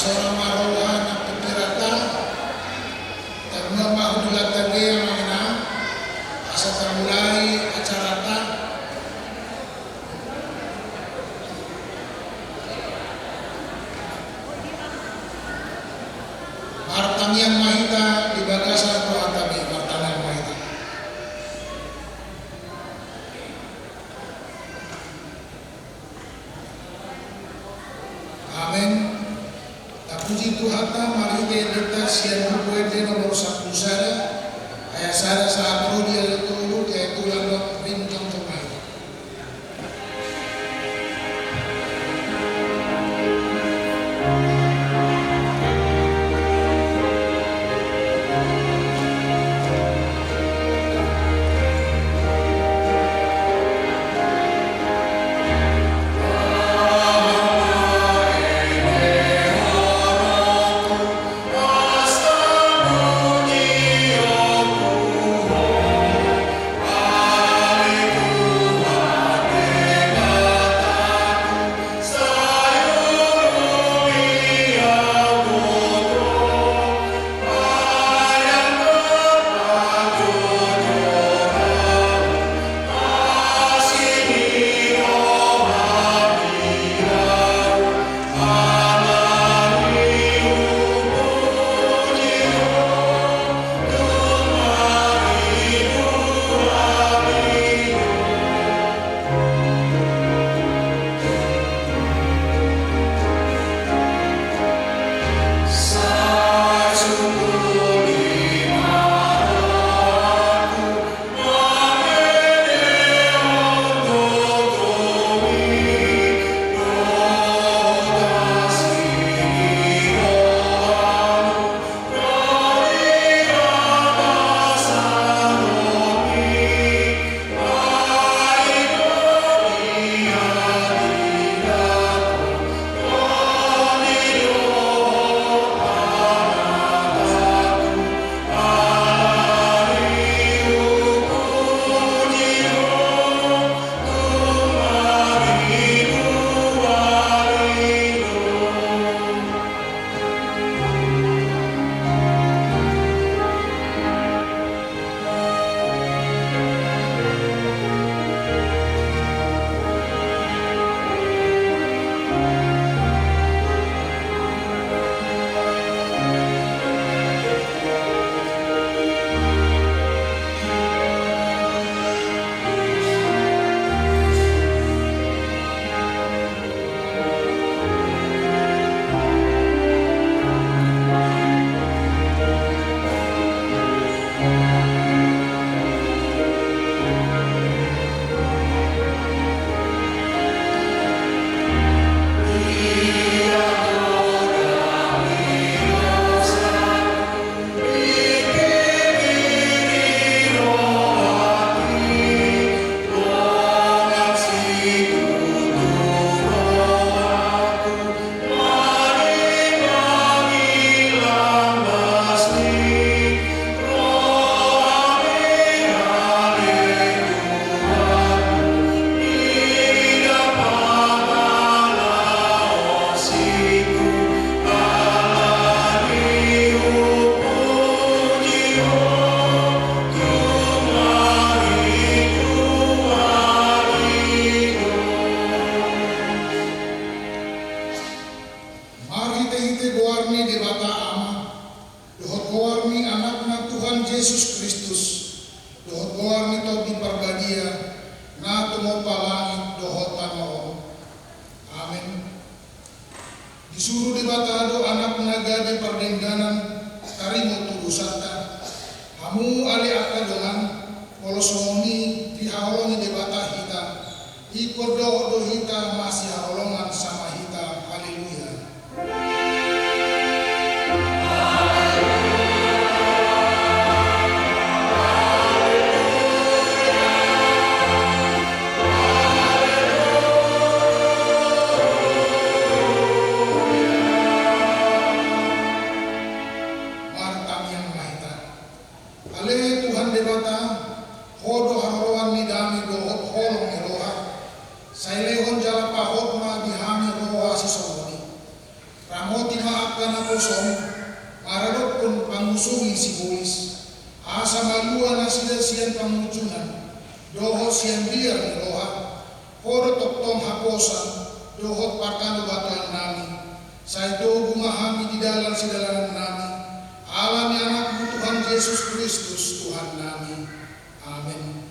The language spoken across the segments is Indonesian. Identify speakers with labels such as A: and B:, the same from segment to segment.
A: seorang marohan na pipirata, tagmamahulat lagi ang mga asa tamulay at sarata. Martang yang mahita di bagasan ko ang tabi, martang yang mahita. Amen. Puji Tuhan, mari kita siang puede nomor 10 sana, ayat sana saat dia itu kayak tulang bintang kemarin. Yesus Kristus, dohot goar nito di parbadia, na tumopa langit dohot tanaw. Amen. Disuruh dibatado anak naga di pardengganan, karimo tudusata. Hamu ali akadongan, polosoni di haolongi dibata hita, ikut doho hita masih haolongan sama hita. Haleluya. Hodo haroan ni dami dohot holong eloha, sailehon jala pahot ma dihami kana kosong, maradok pun pangusungi si bois. Asa malua na sila siyan pamucunan, dohot siyan biar ni roha, koro toktong haposan, dohot partano batuan nami. Sa ito bumahami di dalam sidalangan nami. Alam ni anak Tuhan Yesus Kristus Tuhan nami. Amin.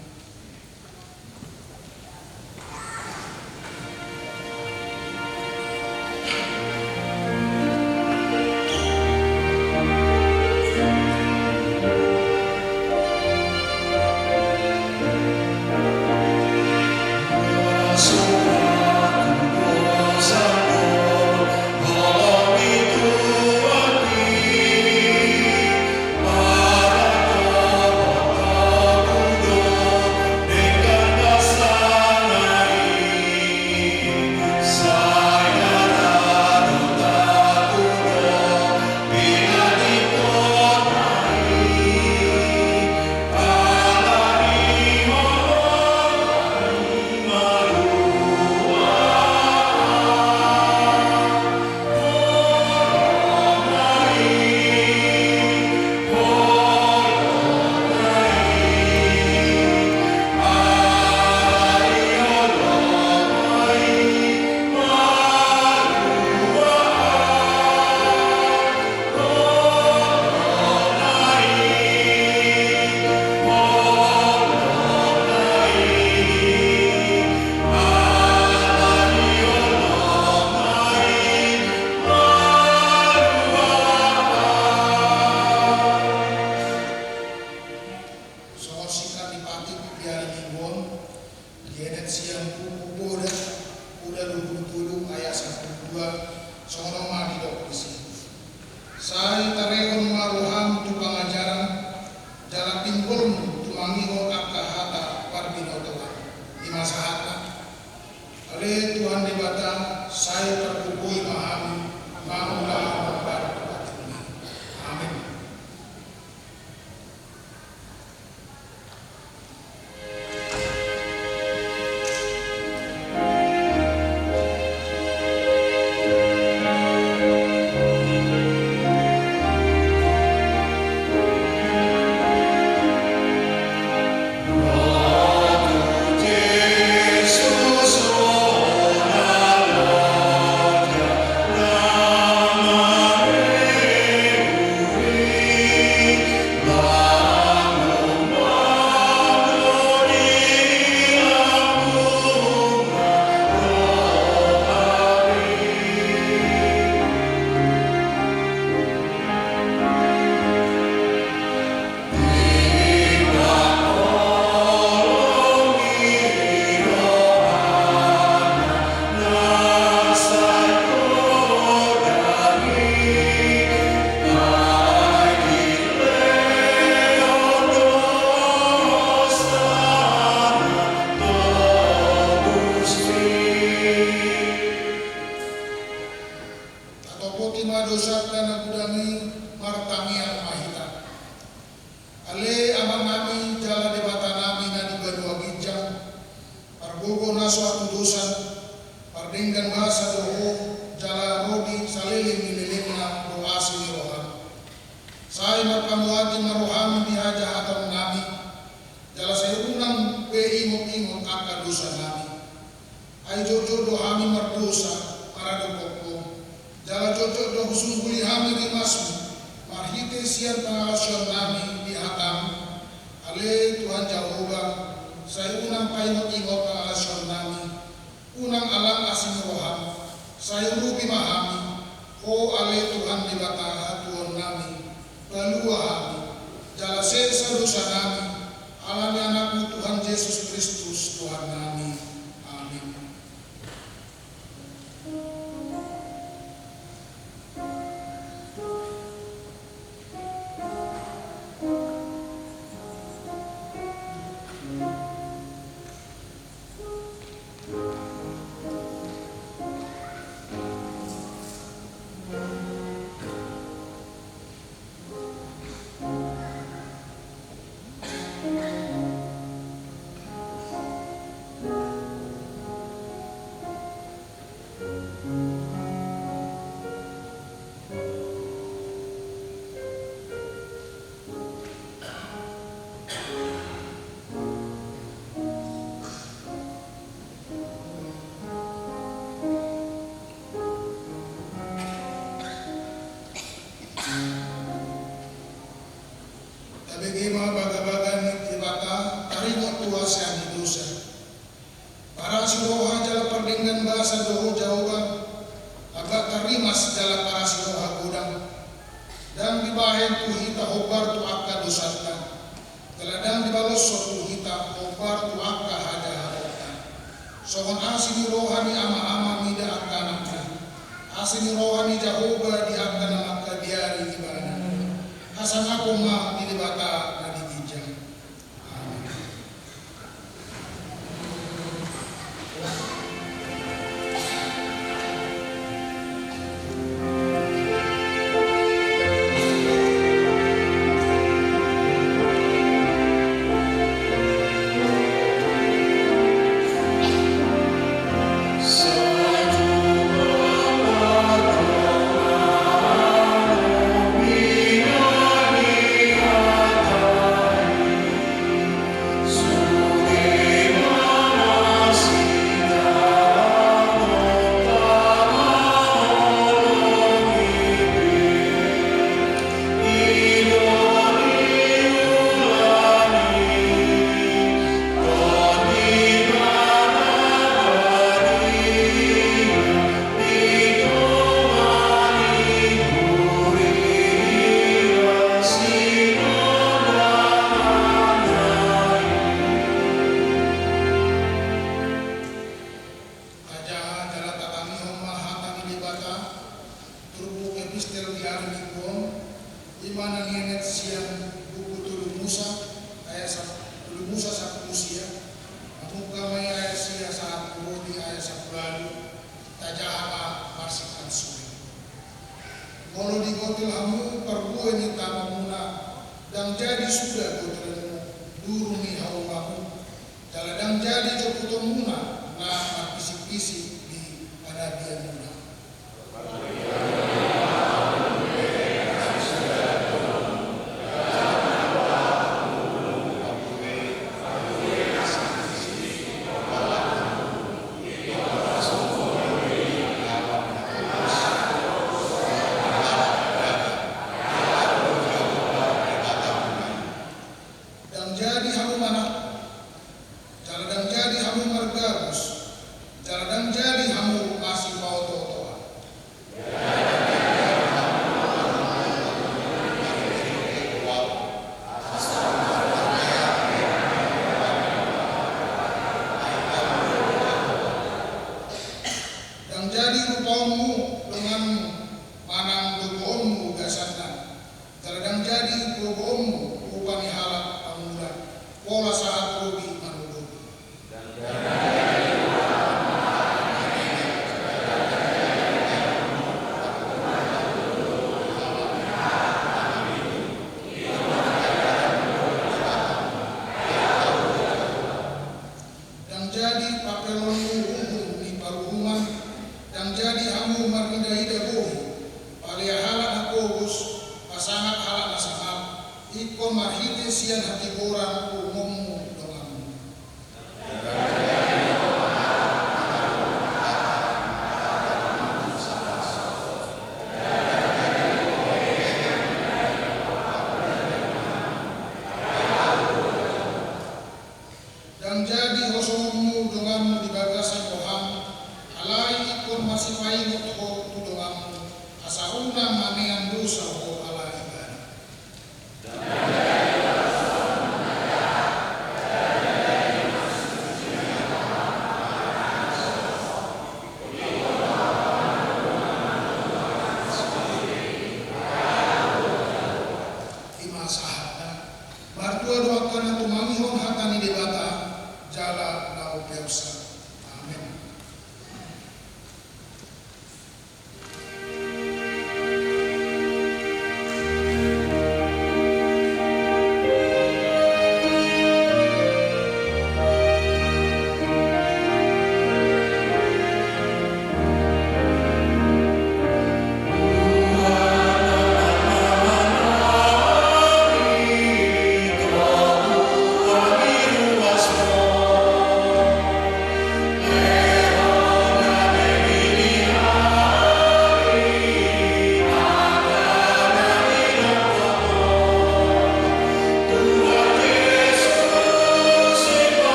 A: Sai tarehon maruham tu pangajaran jalan pinggul tu mangiho akahata parbino Tuhan di masa hata. Ale Tuhan di batang sai terkubui mahami mahulah membantu hati. Amin. mas jala para siroha godang. Dan dibahen tu hita hobar tu akka dosatan. Teladang dibalosot tu hita hobar tu akka haja harotan. Sohon asini rohani ama-ama mida akka nakna. Asini rohani jahoba di akka namakka diari ibadah. Hasan aku ma dilibata na digijang. Amin. Molo di gotel hamu perbuah ni tamamuna dan jadi sudah gotelmu durungi haumamu daladang jadi jokutomuna na pisik-pisik di padabianuna.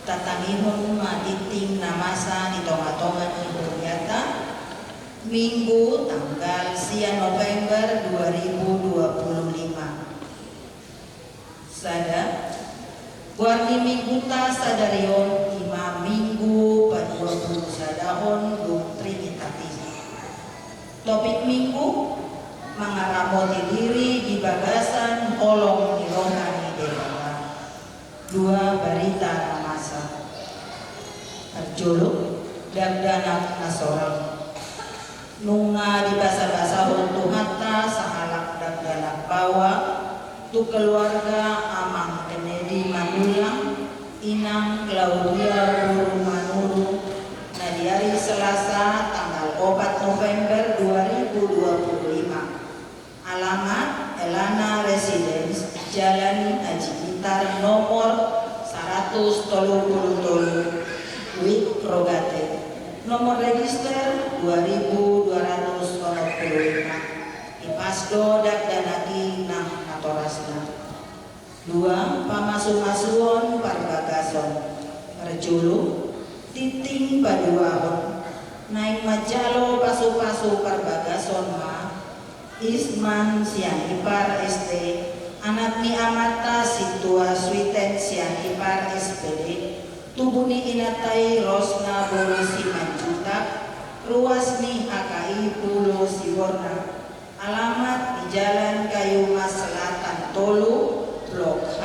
B: tatangihon matiting na masa di tonga-tonga ni Huriata Minggu tanggal 9 November 2025. Sada Warni minggu ta sadarion ima minggu pa 20 sadahon Trinitatis. Topik minggu mengaramoti diri di bagasan kolong di rohani dewa. Dua berita namasa Arjuluk dagdanak nasorang nunga di basa-basa untuk hatta sahalak dagdanak bawa tu keluarga Amang Kennedy Manulang Inang Claudia Guru Manuru na di hari Selasa tanggal 4 November 2025. Alamat Elana Residence Jalan Haji Bitar nomor 133 Wik Rogate nomor register 2245 Ipasdo Dagdanaki nang Natorasna. Dua Pamasu-masuon Parbagason Perjulu Titing Paduahon Naik Majalo Pasu-pasu Parbagason ma Isman Siang Ipar SD anak ni amata situa Switen Siang Ipar SPD tubuni inatai Rosna Boro Simanjutak ruas ni HKI Pulau Siborna. Alamat di Jalan Kayu Mas Selatan Tolu, Blok H,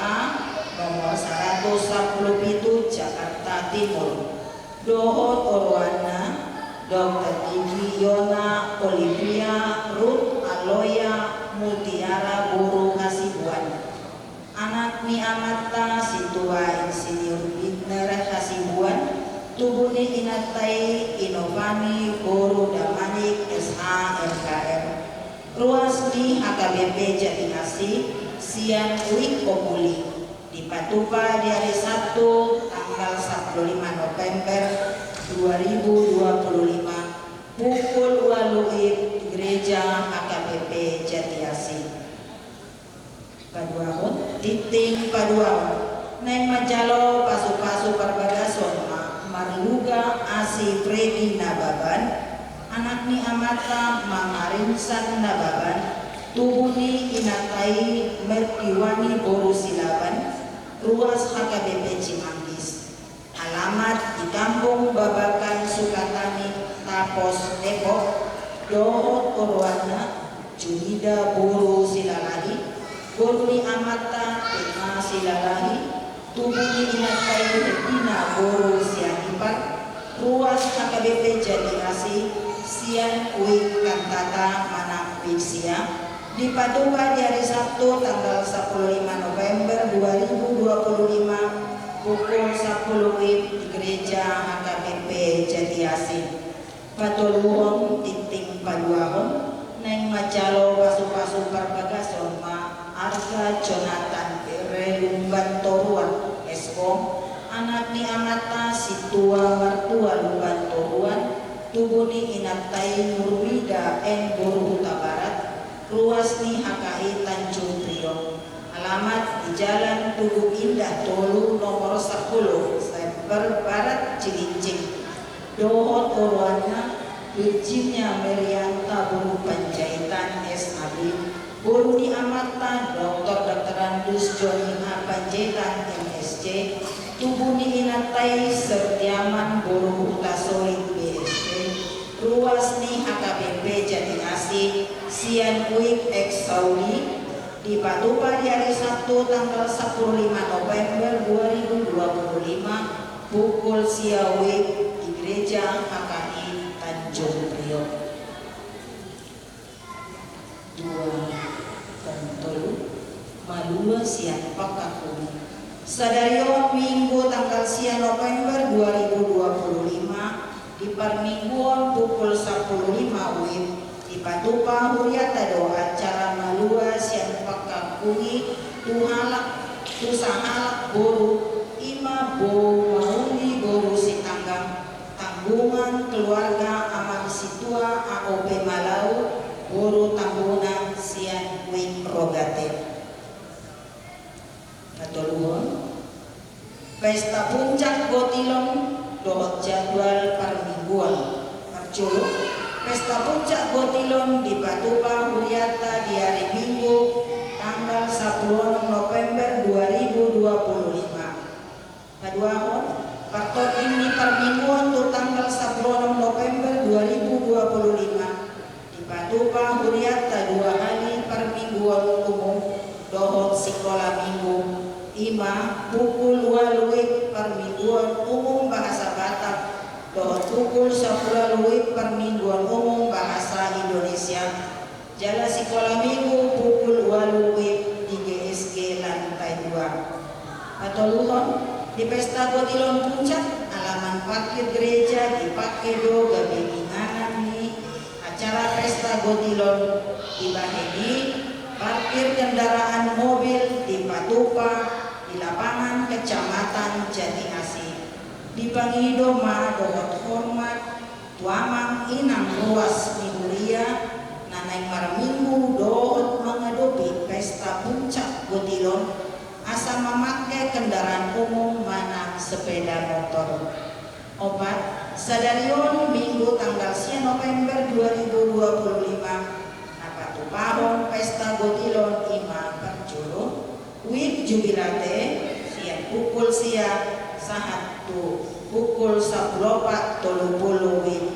B: nomor 117 Jakarta Timur. Dohot Orwana, Dr. Ivi Yona Olivia Ruth Aloya Mutiara Buru Hasibuan. Anak ni amata situa Insinyur Bitner Hasibuan. Tubuni inatai Inovani Buru Damanik SH MKM. Ruas di HKBP Jatinasi Sian Wik Komuli di Patupa di hari Sabtu tanggal 15 November 2025 pukul 2 di Gereja HKBP Jatiasi. Paduahon titing paduahon naik Majalo pasu-pasu Parbagason Marluga Asi Fredi Nababan anak ni amata Mangarinsan Nababan tubuni inatai Merkiwani Boru Silaban ruas HKBP Cimanggis. Alamat di Kampung Babakan Sukatani Tapos Depok. Dohot Orwana Junida Boru Silalahi Boru ni amata Tengah Silalahi tubuni inatai Medina Boru Sianipar ruas HKBP Jatiasi Sian Wik Kantata Manang Wiksia di Patupa di hari Sabtu tanggal 15 November 2025 pukul 10 Wik di Gereja HKBP Jatiasi. Patuluhon titing paduahon neng Majalo pasu-pasu Parbagason ma Arga Jonathan Lumban Toruan Eskom anak ni amata situa Martua Lumban Toruan tubuni inatai Nurwida N Boru Huta Barat ruas ni HKI Tanjung Priok. Alamat di Jalan Tugu Indah Tolu nomor 10 Semper Barat Cilincing. Dohot Orwana Virginia Merianta Buru Panjaitan SAB Boru di amata Dr. Andus Joni H. Panjaitan MSC tubuni inatai Sertiaman Boru Huta Solid BSC ruas ni HKBP Jatiasi Sian Wik X Saudi di Patupa di hari Sabtu tanggal 15 November 2025 pukul siawik di Gereja HKI Tanjung Priok. 2 Pentolu Malua Sian Pakakumi Sadario Minggu tanggal 9 November 2025 di Parmingguan pukul 10.05 WIB di Patupa Huriata do acara Malua Sian Pakakumi Tusahalak Boru Ima Bo Mauli Boru Sitanggang Tanggungan Keluarga Amang Situa AOP Malau Boru Tanggungan Sian Wing Rogate. Katuluhon Pesta Puncak Gotilon dohot jadwal permingguan. Perculu, Pesta Puncak Gotilon di Patupa Huriata di hari Minggu tanggal 10 November 2025. Paduahon, partot ini permingguan tu tanggal 10 November 2025 di Patupa Huriata 2 hari permingguan umum dohot sekolah minggu ima pukul 2 permingguan umum bahasa Batak dohot pukul 10 permingguan umum bahasa Indonesia. Jala sekolah minggu pukul 2 di GSG lantai 2. Patoluhon di Pesta Gotilon Puncak alaman parkir gereja dipakai do gabe inganan ni acara Pesta Gotilon dibahagi parkir kendaraan mobil di Patupa di lapangan Kecamatan Jati Asih. Di Pangidoma dohot hormat tuamang inang ruas Nihuria nanay marminggu dohot mengadopi Pesta Puncak Gotilon asa memakai kendaraan umum manang sepeda motor. Opat sadarion minggu tanggal 9 November 2025 napatupahon Pesta Gotilon ima perjuru wik jubilate siang pukul siang sahat tu pukul 10.30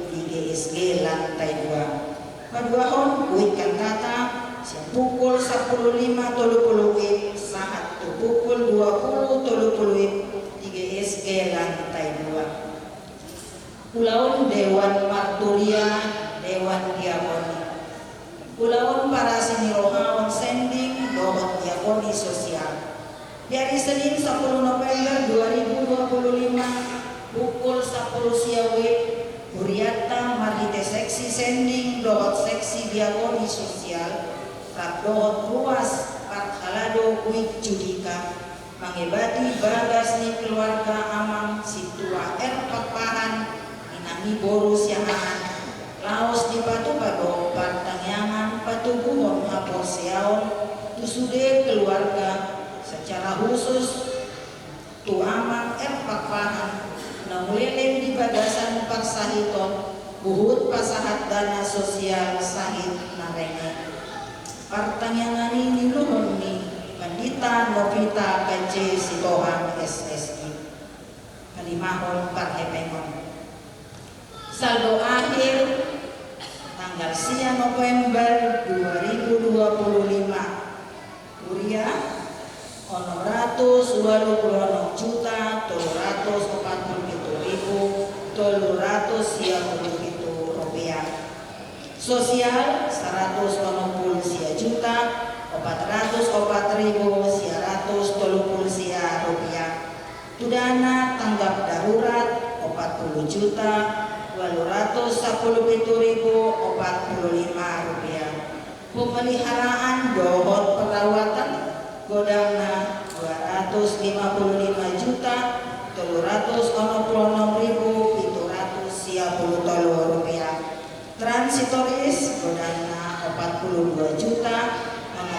B: di GSG lantai 2. Paduahon wik kantata siang pukul 10.30 sahat tu pukul 20.30 di GSG lantai 2. Pulauan Dewan Marturia Dewan Diakoni. Pulauan para senirohawan sending dohot diakoni sosial. Di hari Senin 10 November 2025 pukul 10 siawe Huriata marhite seksi sending dohot seksi diakoni sosial rap dohot ruas Pathalado wik judika mengebati bagas ni keluarga amang situa papahan inangi borus yang aman laos di Patupado partangyangan patubuhon hapos siaon tusude keluarga secara khusus tu amang papahan nanguleleng di bagasan parsahiton buhut pasahat dana sosial sahit narenge. Partangyangan ini luhun ni Pandita Novita KC Sitohang SSI Kalimahon Parhepengon. Saldo akhir tanggal 9 November 2025 Kuria honoratus 26 juta 347.337 rupiah. Sosial 180 juta 404.130 rupiah. Tudana tanggap darurat 40 juta 217.045 rupiah. Pemeliharaan dohot perawatan godangna 255 juta 366.730 rupiah. Transitoris godangna 42 juta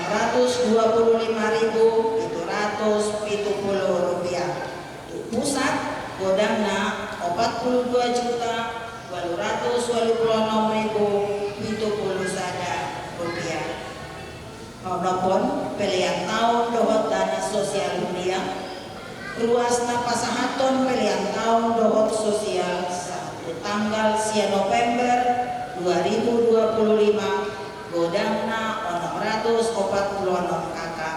B: 625.770 rupiah. Pusat godangna 42 juta 226.070 rupiah. Maupun pilihan tahun dohot dana sosial dunia ruasna pasahaton pilihan tahun dohot sosial tanggal 9 November 2025 godangna 646 kakak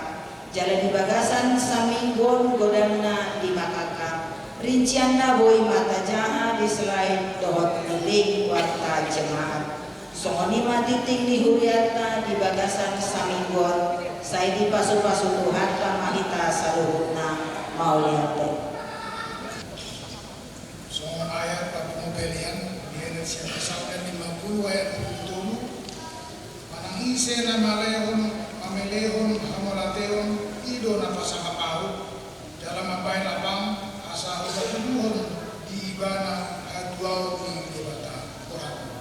B: jalan di bagasan saminggon godangna 5 kakak rincianna boy mata jaha di selain dohot milik warta jemaat songonima titing di huriata di bagasan saminggon saya di pasu-pasu harta mahita saluhutna mauliate.
A: Songon ayat pagmobelian di Indonesia pasal 50 ayat 27 manangise na mamelehon hamolateon ido na pasakapao dalam mabay lapang asa ubatuduhon di ibana hadwaw di debata orang.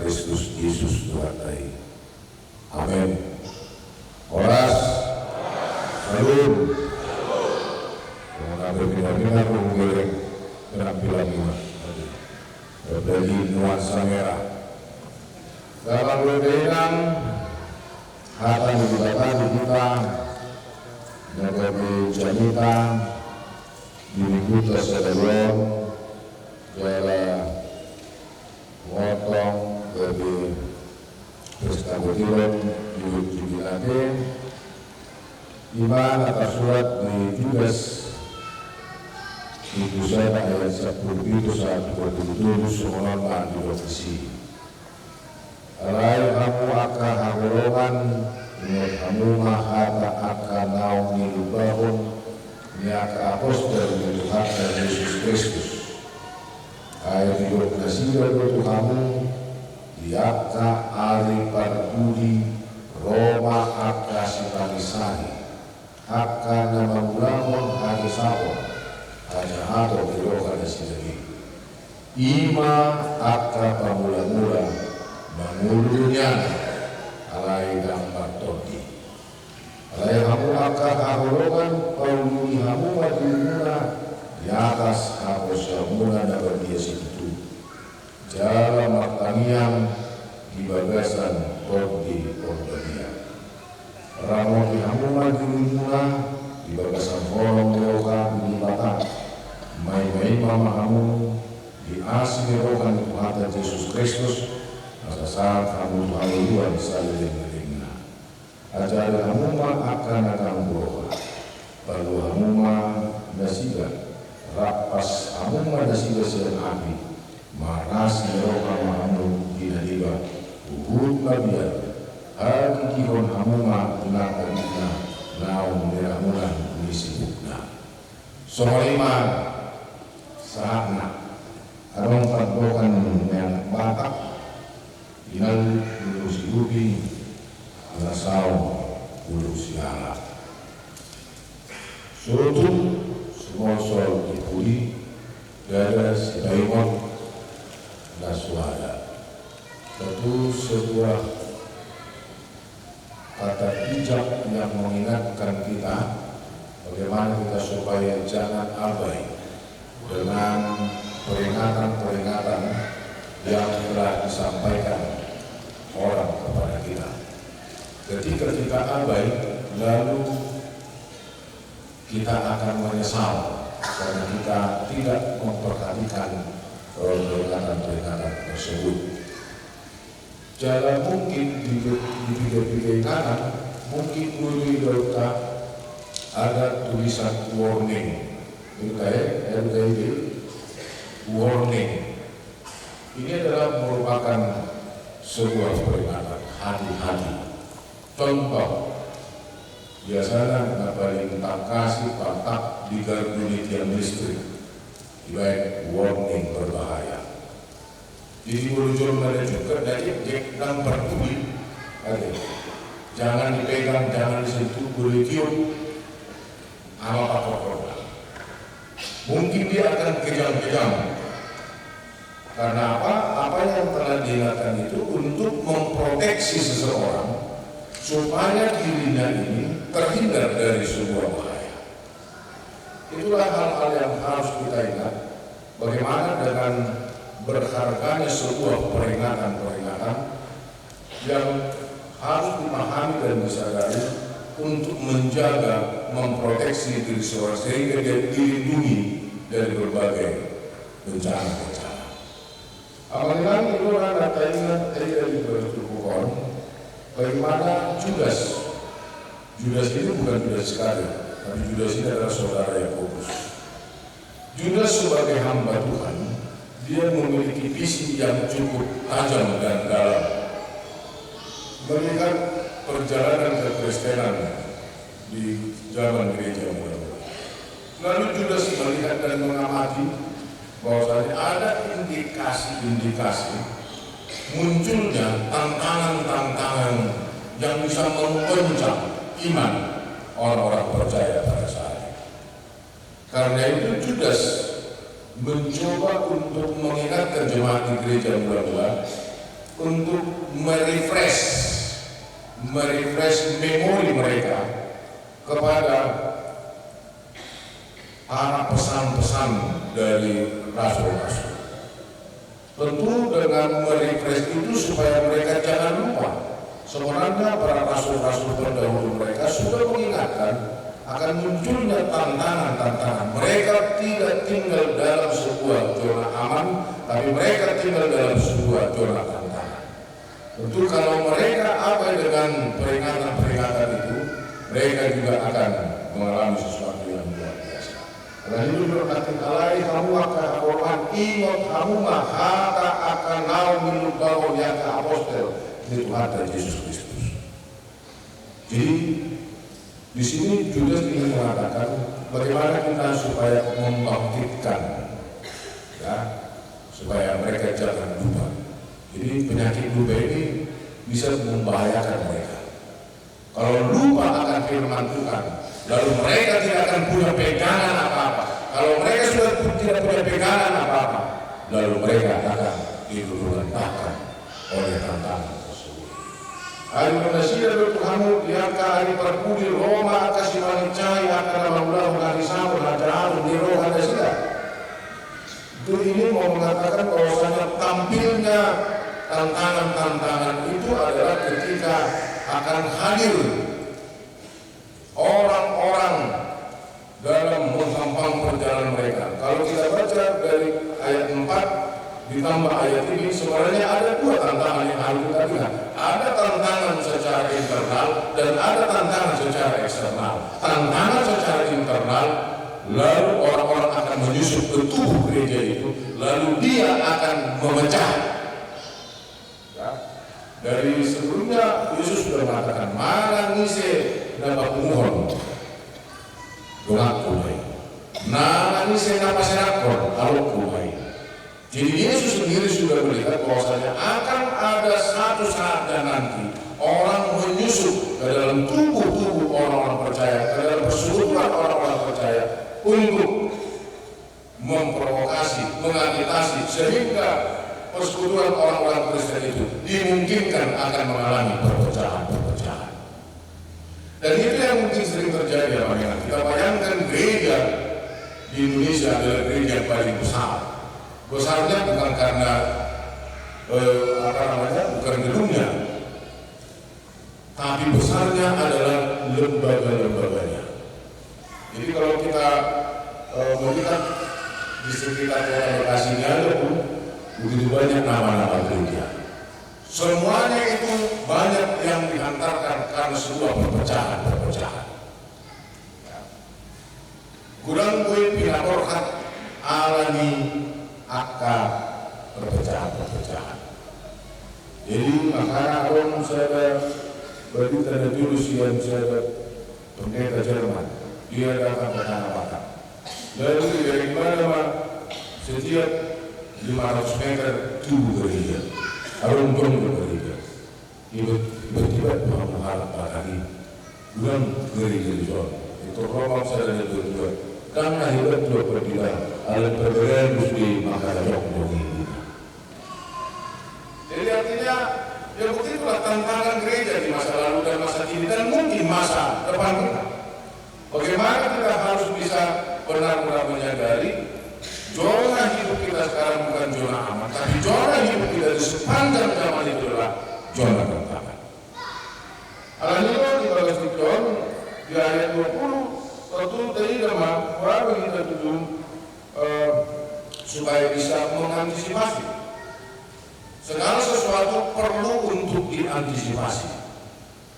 C: Kristus Yesus Tuhan kita. Amin. Oras, salam. Mengambil pindah-pindah mengiring penampilan ini dari nuansa merah. Dalam berbedaan hatan dibatan di kita, mengambil janita, diri kita sedalon, jala motong dari Kristabotilon yuk jubinate iman atas surat di Judas itu saya ayat 10 itu saat 27 semonon di lokasi alai kamu akan hagolongan menurut kamu mahata akan naung nilubahun niaka apostol dari Tuhan Yesus Kristus ayat 20 itu kamu diaka ari parduli Roma aka sitanisani aka nama ulamon hari sabon aja atau kiroka dasidagi ima aka pamula-mula mangulunya alai gambar todi alai hamu aka hagolongan pauluni hamu maduluna di atas hapus yamuna dapat dia situ jalan maktangian di bagasan kordi korbadia ramo di hamuma julumuna di bagasan kolong leoka di bata mai mama hamu di asli rokan Tuhan Yesus Kristus pada saat kamu haluan saling melingna ajari hamuma akan buroka lalu hamuma nasiga rapas hamuma nasiga sedang api maras roka mahamu dinadiba uhud labiar hagi kihon hamuma nakabina naung meramunan misibukna somalima saatna arong pagbokan yang batak inal ulusi ubi alasau ulusi ala surutun semosol dipuli dada si daimon suara tentu sebuah kata bijak yang mengingatkan kita bagaimana kita supaya jangan abai dengan peringatan-peringatan yang telah disampaikan orang kepada kita. Ketika kita abai, lalu kita akan menyesal karena kita tidak memperhatikan peringatan-peringatan tersebut. Jalan mungkin di pinggir kanan mungkin lebih letak ada tulisan warning, LDB warning. Ini adalah merupakan sebuah peringatan hati-hati. Contoh, biasanya ngapain kasih patak di gardu tiang listrik, baik warning berbahaya. Jadi berujung pada juga dari dan berduri, jangan dipegang, jangan disentuh, boleh cium, apa-apa. Mungkin dia akan kejam-kejam. Karena apa? Apa yang telah diingatkan itu untuk memproteksi seseorang supaya dirinya ini terhindar dari sebuah bahaya. Itulah hal-hal yang harus kita ingat. Bagaimana dengan berharganya sebuah peringatan-peringatan yang harus dipahami dan disadari untuk menjaga, memproteksi diri seorang sehingga dia dilindungi dari berbagai bencana-bencana. Apabila itu ada ingat dari bertukuran, bagaimana Judas ini bukan Judas sekali, tapi Judas ini adalah saudara Yakobus. Judas sebagai hamba Tuhan, dia memiliki visi yang cukup tajam dan dalam melihat perjalanan kekristenan di zaman gereja modern. Lalu Judas melihat dan mengamati bahwasanya ada indikasi munculnya tantangan-tantangan yang bisa menggoncang iman orang-orang percaya pada saat itu. Karena itu Judas mencoba untuk mengingatkan jemaat di gereja mula-mula untuk merefresh memori mereka kepada para pesan-pesan dari rasul-rasul. Tentu dengan merefresh itu supaya mereka jangan lupa. Sebenarnya para rasul-rasul terdahulu mereka sudah mengingatkan akan munculnya tantangan-tantangan. Mereka tidak tinggal dalam sebuah zona aman, tapi mereka tinggal dalam sebuah zona tantangan. Tentu kalau mereka abai dengan peringatan-peringatan itu, mereka juga akan mengalami sesuatu yang luar biasa. Karena itu berkata kalai kamu akan Quran ingat kamu mahata akan nau minum bawah yang ke apostel itu ada Yesus Kristus. Jadi di sini Judas ingin mengatakan bagaimana kita supaya membangkitkan, ya, supaya mereka jangan lupa. Jadi penyakit lupa ini bisa membahayakan mereka. Kalau lupa akan firman Tuhan, lalu mereka tidak akan punya pegangan apa-apa. Kalau mereka sudah tidak punya pegangan apa-apa, lalu mereka akan diluluhkan oleh tantangan. Hari Indonesia itu kamu diangka hari perpudi Roma kasih manicai akan maulah hari sabun ajaran di roh ada sila. Itu ini mau mengatakan bahwasanya tampilnya tantangan-tantangan itu adalah ketika akan hadir orang-orang dalam menghampang perjalanan mereka. Kalau kita baca dari ayat 4 ditambah ayat ini, sebenarnya ada dua tantangan yang harus kita lihat. Ada tantangan secara internal dan ada tantangan secara eksternal. Tantangan secara internal, lalu orang-orang akan menyusup ke tubuh gereja itu, lalu dia akan memecah. Ya. Dari sebelumnya Yesus sudah mengatakan, mana ngise dapat umuhon, doa kumai. Nah ngise nama senakor, kalau kumai. Jadi Yesus sendiri sudah melihat bahwasanya akan ada satu saatnya nanti orang menyusup ke dalam tubuh-tubuh orang-orang percaya, ke dalam persekutuan orang-orang percaya untuk memprovokasi, mengagitasi sehingga persekutuan orang-orang Kristen itu dimungkinkan akan mengalami perpecahan-perpecahan. Dan itu yang mungkin sering terjadi ya Bang. Kita bayangkan gereja di Indonesia adalah gereja yang paling besar. Besarnya bukan karena bukan gedungnya, tapi besarnya adalah lembaga-lembaganya. Jadi kalau kita melihat di sekitar kota Bekasi ini ada pun begitu banyak nama-nama gereja. Semuanya itu banyak yang dihantarkan karena sebuah perpecahan. Kurang gue pinakorhat alami akan perpecahan. Jadi makanya orang saya berita ada jurus yang saya pendeta Jerman, dia datang ke Tanah Batak. Lalu dari mana setiap 500 meter tubuh gereja, orang gereja. Tiba-tiba Tuhan mengharap lagi, bukan gereja di sana. Itu Roma saya ada berdua. Karena hidup dua berbeda, alat perbedaan mesti maka ada ini. Jadi artinya, ya begitulah tantangan gereja di masa lalu dan masa kini dan mungkin masa depan kita. Bagaimana kita harus bisa benar-benar menyadari zona hidup kita sekarang bukan zona aman, tapi zona hidup kita di sepanjang zaman itu adalah zona tantangan. Alhamdulillah di bagian John di ayat 20. Tentu tadi nama orang kita tujuh supaya bisa mengantisipasi segala sesuatu perlu untuk diantisipasi.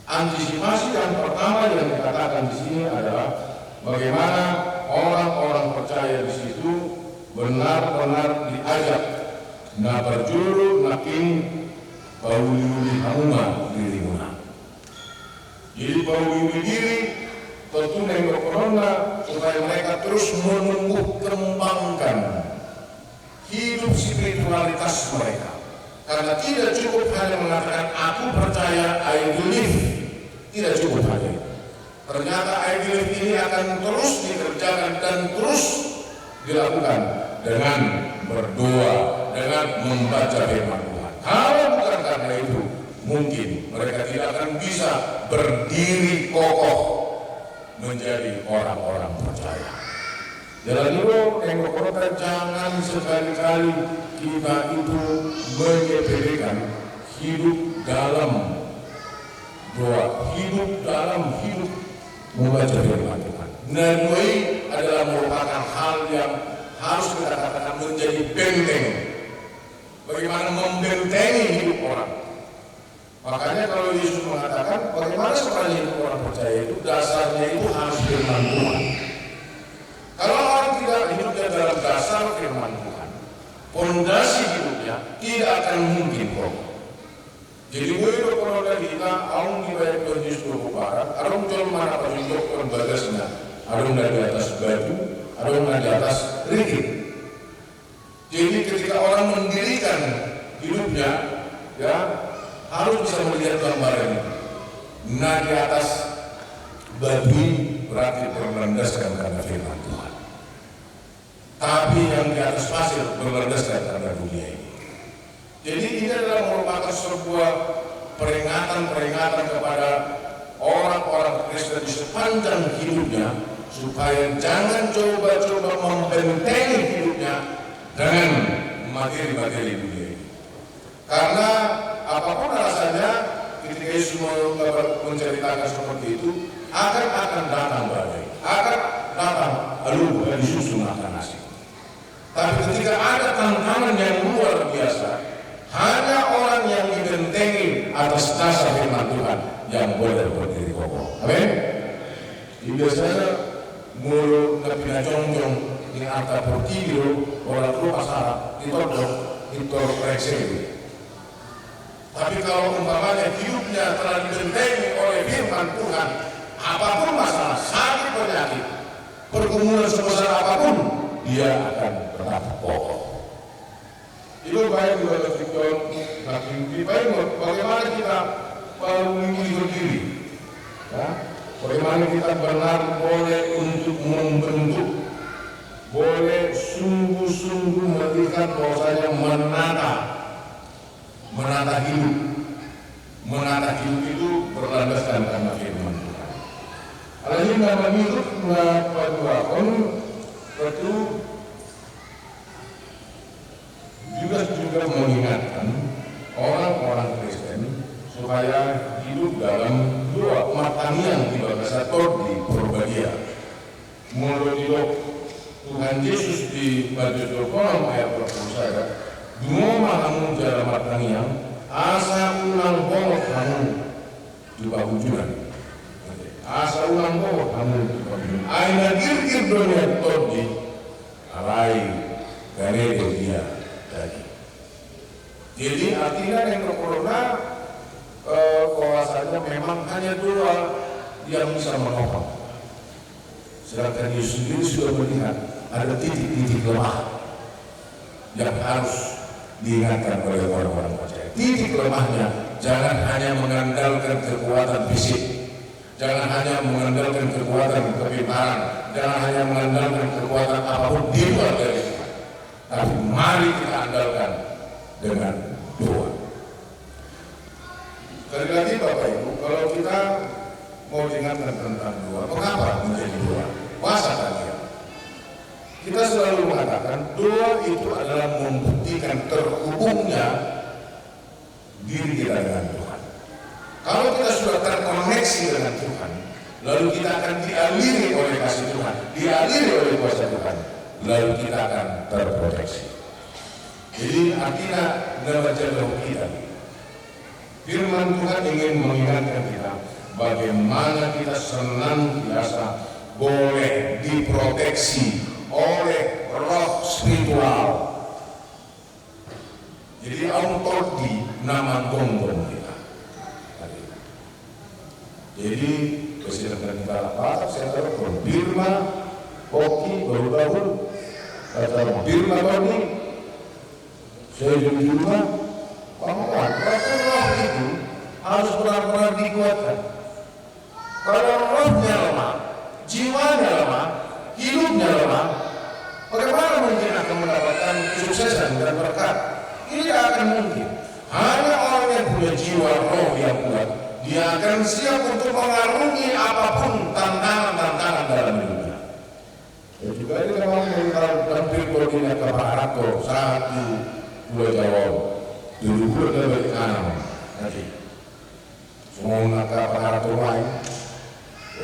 C: Antisipasi yang pertama yang dikatakan di sini adalah bagaimana orang-orang percaya di situ benar-benar diajak na berjuru nakin bauli hamuma diri muna. Jadi bauli diri tentu nengok corona supaya mereka terus menumbuh kembangkan hidup spiritualitas mereka. Karena tidak cukup hanya mengatakan aku percaya I believe, tidak cukup hanya itu. Ternyata I believe ini akan terus dikerjakan dan terus dilakukan dengan berdoa, dengan membaca firman Tuhan. Kalau bukan karena mungkin mereka tidak akan bisa berdiri kokoh menjadi orang-orang percaya. Jalan dulu, tengok kota, jangan sekali-kali kita itu menyepelekan hidup dalam doa, hidup dalam hidup membaca firman Tuhan. Dan doa adalah merupakan hal yang harus kita katakan menjadi benteng. Bagaimana membentengi hidup orang. Makanya kalau Yesus mengatakan bagaimana seorang hidup orang percaya itu dasarnya itu harus firman Tuhan. Kalau orang tidak hidupnya dalam dasar firman Tuhan, fondasi hidupnya tidak akan mungkin kokoh. Jadi boleh kalau kita aung dibayar Tuhan Yesus berkubaran, aung cuma mana tunjukkan bagasnya, aung dari atas batu, aung dari atas rikit. Jadi ketika orang mendirikan hidupnya, ya harus bisa melihat gambaran itu. Nah di atas batu berarti berlandaskan karena firman Tuhan. Tapi yang di atas pasir berlandaskan karena dunia ini. Jadi ini adalah merupakan sebuah peringatan kepada orang-orang Kristen di sepanjang hidupnya supaya jangan coba-coba membentengi hidupnya dengan materi-materi dunia ini. Karena apapun alasannya, ketika Yesus menceritakan seperti itu, akan datang badai, akan datang alu dan disusun akan nasi. Tapi ketika ada tantangan yang luar biasa, hanya orang yang dibentengi atas dasar firman Tuhan yang boleh berdiri kokoh. Amin. Biasanya mulu napina jongjong ini arta portillo orang tua pasara itu rekseli. Tapi kalau umpamanya hidupnya telah dibentengi oleh firman Tuhan, apapun masalah, sakit penyakit, pergumulan sebesar apapun, dia akan tetap kokoh. Itu baik juga Victor, tapi baik bagaimana kita melindungi diri, ya? Bagaimana kita benar boleh untuk membentuk, boleh sungguh-sungguh melihat bahwasanya menata hidup itu berlandaskan karena firman Tuhan. Alahnya nama hidup paduakon itu juga mengingatkan orang-orang Kristen supaya hidup dalam dua matanian di bahasa di Purbadia. Menurut Tuhan Yesus di Bajul Kolom ayat 21, dua mahamu jalan matanian, asa ulang bongok kamu di bahujuran. Asa ulang bongok kamu di bahujuran. Aina gir dunia todi, alai gare dia. Jadi artinya yang corona bahwasanya memang hanya dua yang bisa menopang. Sedangkan Yesus sendiri sudah melihat ada titik-titik lemah yang harus diingatkan oleh orang-orang percaya. Titik lemahnya jangan hanya mengandalkan kekuatan fisik, jangan hanya mengandalkan kekuatan kepintaran, jangan hanya mengandalkan kekuatan apapun di luar dari Tuhan. Tapi mari kita andalkan dengan doa. Sekali lagi Bapak Ibu, kalau kita mau ingatkan tentang doa, mengapa menjadi doa? Puasa kalian. Kita selalu mengatakan doa itu adalah membuktikan terhubungnya diri kita dengan Tuhan. Kalau kita sudah terkoneksi dengan Tuhan, lalu kita akan dialiri oleh kasih Tuhan, dialiri oleh kuasa Tuhan, lalu kita akan terproteksi. Jadi artinya dalam jalur kita, firman Tuhan ingin mengingatkan kita bagaimana kita senantiasa boleh diproteksi oleh roh spiritual. Jadi autordi nama gonggong kita. Jadi kesehatan kita lapas, saya tahu Birma, Koki, baru kata Birma Tony. Saya juga bahwa roh itu harus benar-benar dikuatkan. Kalau rohnya lemah, jiwanya lemah, hidupnya lemah, bagaimana mungkin akan mendapatkan kesuksesan dan berkat? Ini tidak akan mungkin. Hanya orang yang punya jiwa roh yang kuat, dia akan siap untuk mengarungi apapun tantangan-tantangan dalam hidupnya. Ya juga ini memang hampir koordinat ke Pak Harto saat di Pulau Jawa dulu dan balik kanan nanti semua nak ke Pak Harto lain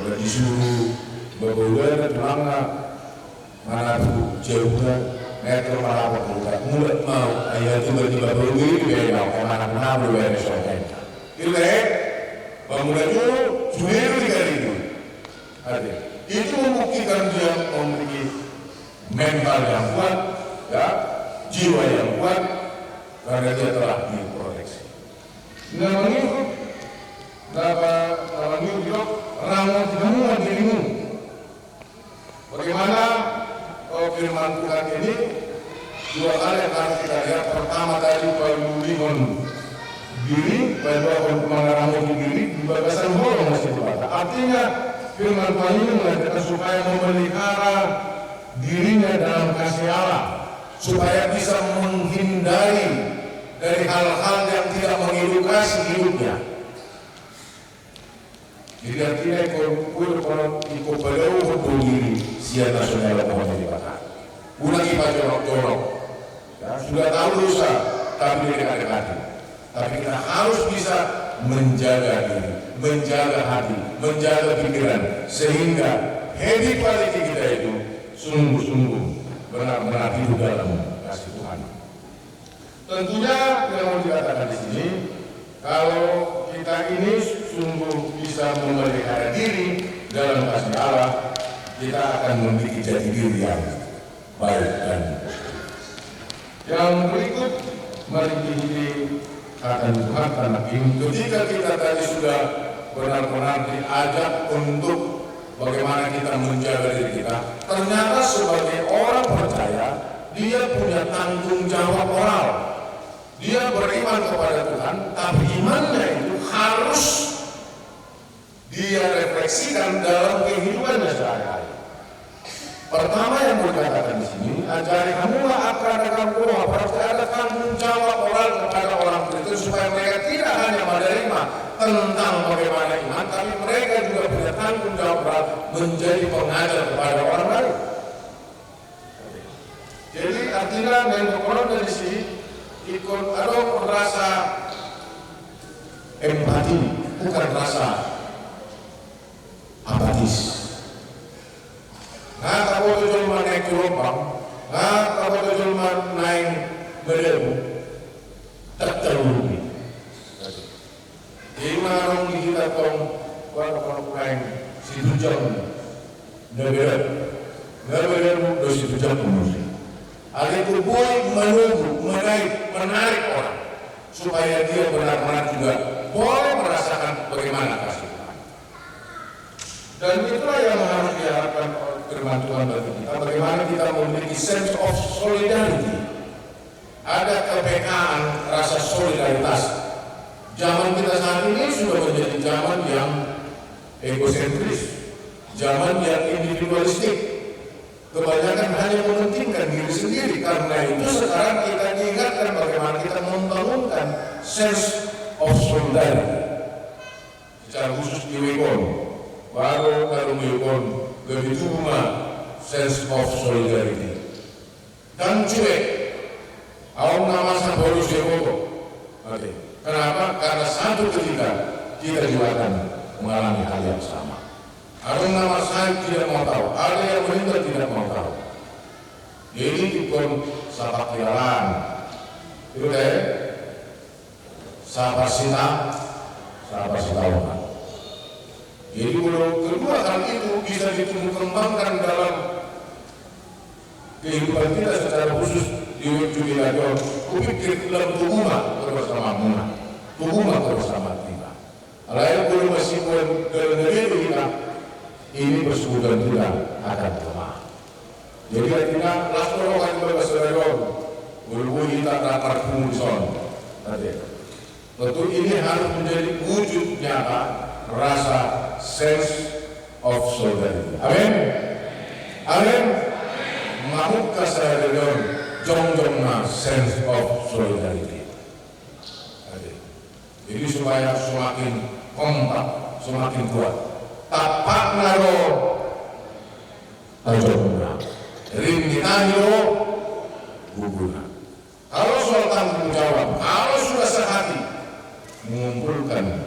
C: udah disuruh berbeda dan mana mana tu jauhnya meter malah berbuka mulut mau ayah tiba-tiba berubah beda kemana-mana berbeda soalnya itu bangunan itu sudah dikali itu ada itu membuktikan dia memiliki mental yang kuat ya jiwa yang kuat karena dia telah diproteksi. Namanya bilang rangan semua dirimu. Bagaimana firman Tuhan ini dua kali yang harus kita lihat. Pertama tadi perlindungan diri, kedua mengarahkan diri di batasan bolong masih dibatas. Artinya firman Tuhan ini mengatakan supaya memelihara dirinya dalam kasih Allah, supaya bisa menghindari dari hal-hal yang tidak mengedukasi hidupnya. Jadi artinya kalau ikut beliau untuk diri siapa nasional mohon dibakar. Ulangi pak jorok-jorok. Ya, sudah tahu dosa, tapi dekat-dekati. Tapi kita harus bisa menjaga diri, menjaga hati, menjaga pikiran, sehingga happy quality kita itu sungguh-sungguh benar-benar hidup dalam kasih Tuhan. Tentunya yang mau dikatakan di sini, kalau kita ini sungguh bisa memelihara diri dalam kasih Allah, kita akan memiliki jati diri yang baik dan yang berikut mari akan Tuhan karena ketika kita tadi sudah benar-benar diajak untuk bagaimana kita menjaga diri kita, ternyata sebagai orang percaya dia punya tanggung jawab moral. Dia beriman kepada Tuhan, tapi imannya itu harus dia refleksikan dalam kehidupannya sehari-hari. Pertama yang mau dikatakan di sini, ajari kamulah akan Allah, berarti ada tanggung jawab moral kepada orang Kristen supaya mereka tidak hanya menerima tentang bagaimana iman, tapi mereka juga punya tanggung jawab moral menjadi pengajar kepada orang lain. Jadi artinya yang berkorban dari sini ikut ada rasa empati, bukan rasa apatis. Nah, kalau tujuan naik gelombang, nah kalau tujuan naik berdebu, tak terlalu. Jadi marung kita tong, kalau naik situ jam, neberat, do situ jam musik. Ada itu boleh menunggu, menarik orang, supaya dia benar-benar juga boleh merasakan bagaimana kasih Tuhan. Dan itulah yang harus diharapkan firman Tuhan bagi kita, bagaimana kita memiliki sense of solidarity. Ada kepekaan, rasa solidaritas. Zaman kita saat ini sudah menjadi zaman yang egosentris, zaman yang individualistik. Kebanyakan hanya mementingkan diri sendiri. Karena itu sekarang kita diingatkan bagaimana kita membangunkan sense of solidarity. Secara khusus di Wikon, baru Wikon begitu sense of solidarity. Dan cuek, awam nama sampai Sewoto. Kenapa? Karena satu ketika kita juga akan mengalami hal yang sama. Ada nama saya tidak mau tahu, ada yang meninggal tidak mau tahu. Jadi ikon sahabat jalan, itu deh, sahabat sitawan. Jadi kalau kedua hal itu bisa ditumbuh kembangkan dalam kehidupan kita secara khusus di wilayah kupikir dalam tubuhma bersama kita. Lain kalau masih dalam diri kita ini bersekutu tidak akan lemah. Jadi artinya langsung akan berbahasador berhubung kita dapat fungsi. Tentu ini harus menjadi wujud nyata rasa sense of solidarity. Amin. Amin. Mahukah saya dengan jong-jongna sense of solidarity. supaya semakin kompak, semakin kuat. Tapak naro tajamuna, ringinanyo guguna. Kalau soal tanggung jawab, kalau sudah sehati mengumpulkan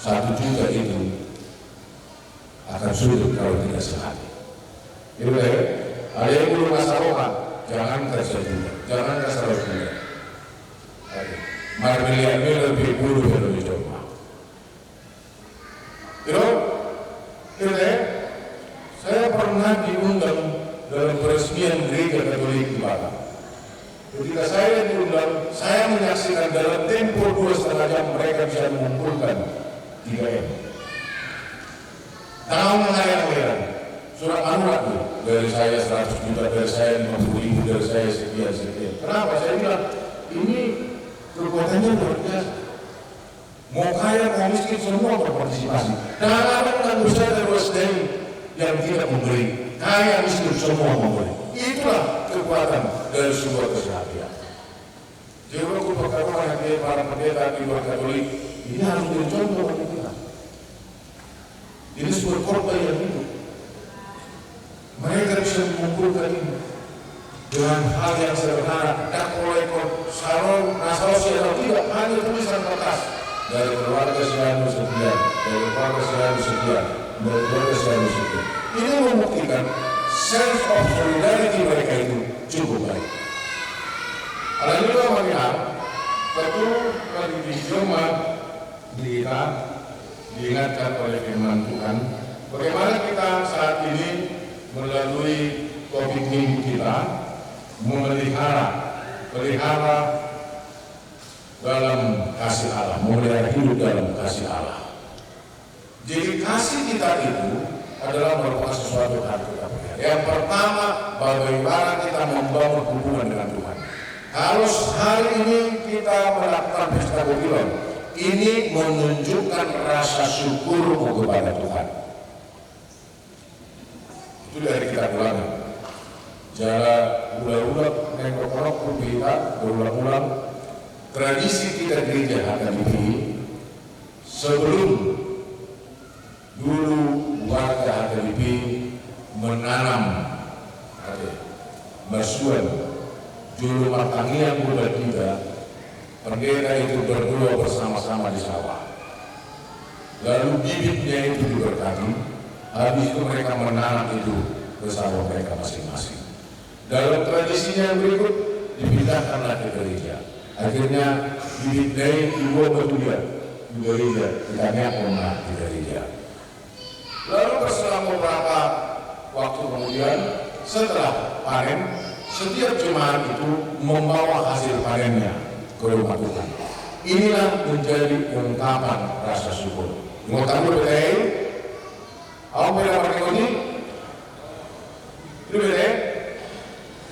C: 1 juta itu akan sulit kalau tidak sehati. Itu ada yang belum masalah, jangan kasih juga, jangan kasih juga. Marmiliannya lebih buruk dan lebih coba. Itu saya pernah diundang dalam peresmian gereja Katolik di Batam. Ketika saya diundang, saya menyaksikan dalam tempo 2,5 jam mereka bisa mengumpulkan 3M. Tahun mengalir-aliran, surat anurat dari saya 100 juta, dari saya 50 ribu, dari saya sekian. Kenapa? Saya bilang, ini kekuatannya luar biasa. Mau kaya, mau miskin, semua berpartisipasi. Dan ada besar dari SDM yang tidak memberi. Kaya, miskin, semua memberi. Itulah kekuatan dari sebuah kesehatan. Jadi aku berkata para pendeta di luar Katolik, ini harus menjadi contoh bagi kita. Ini sebuah korban yang hidup. Mereka bisa mengumpulkan ini dengan hal yang sederhana. Tak mulai salon, atau tidak, hanya tulisan kertas. Dari keluarga sekian sekian, dari keluarga sekian, dari keluarga sekian. Ini membuktikan sense of solidarity mereka itu cukup baik. Hal juga melihat, tentu bagi di Jumat kita diingatkan oleh firman Tuhan, bagaimana kita saat ini melalui topik minggu kita memelihara dalam kasih Allah, memelihara hidup dalam kasih Allah. Jadi kasih kita itu adalah merupakan sesuatu hal kita. Yang pertama, bagaimana kita membangun hubungan dengan Tuhan. Kalau hari ini kita melakukan pesta Babilon, ini menunjukkan rasa syukurmu kepada Tuhan. Itu dari kita ulangi. Jangan ulang-ulang nengok-nengok kita berulang-ulang. Tradisi kita gereja HKBP sebelum dulu warga HKBP menanam masuan julu matangian muda kita, pendeta itu berdua bersama-sama di sawah. Lalu bibitnya itu diberkati, habis itu mereka menanam itu ke sawah mereka masing-masing. Dalam tradisinya yang berikut dipindahkanlah ke gereja. Akhirnya bibit dari dibawa ke gereja, ikannya pernah di gereja. Lalu berselang beberapa waktu kemudian, setelah panen, setiap jemaat itu membawa hasil panennya ke rumah Tuhan. Inilah menjadi ungkapan rasa syukur. Mau tahu betul? Apa yang mereka ini? Itu betul?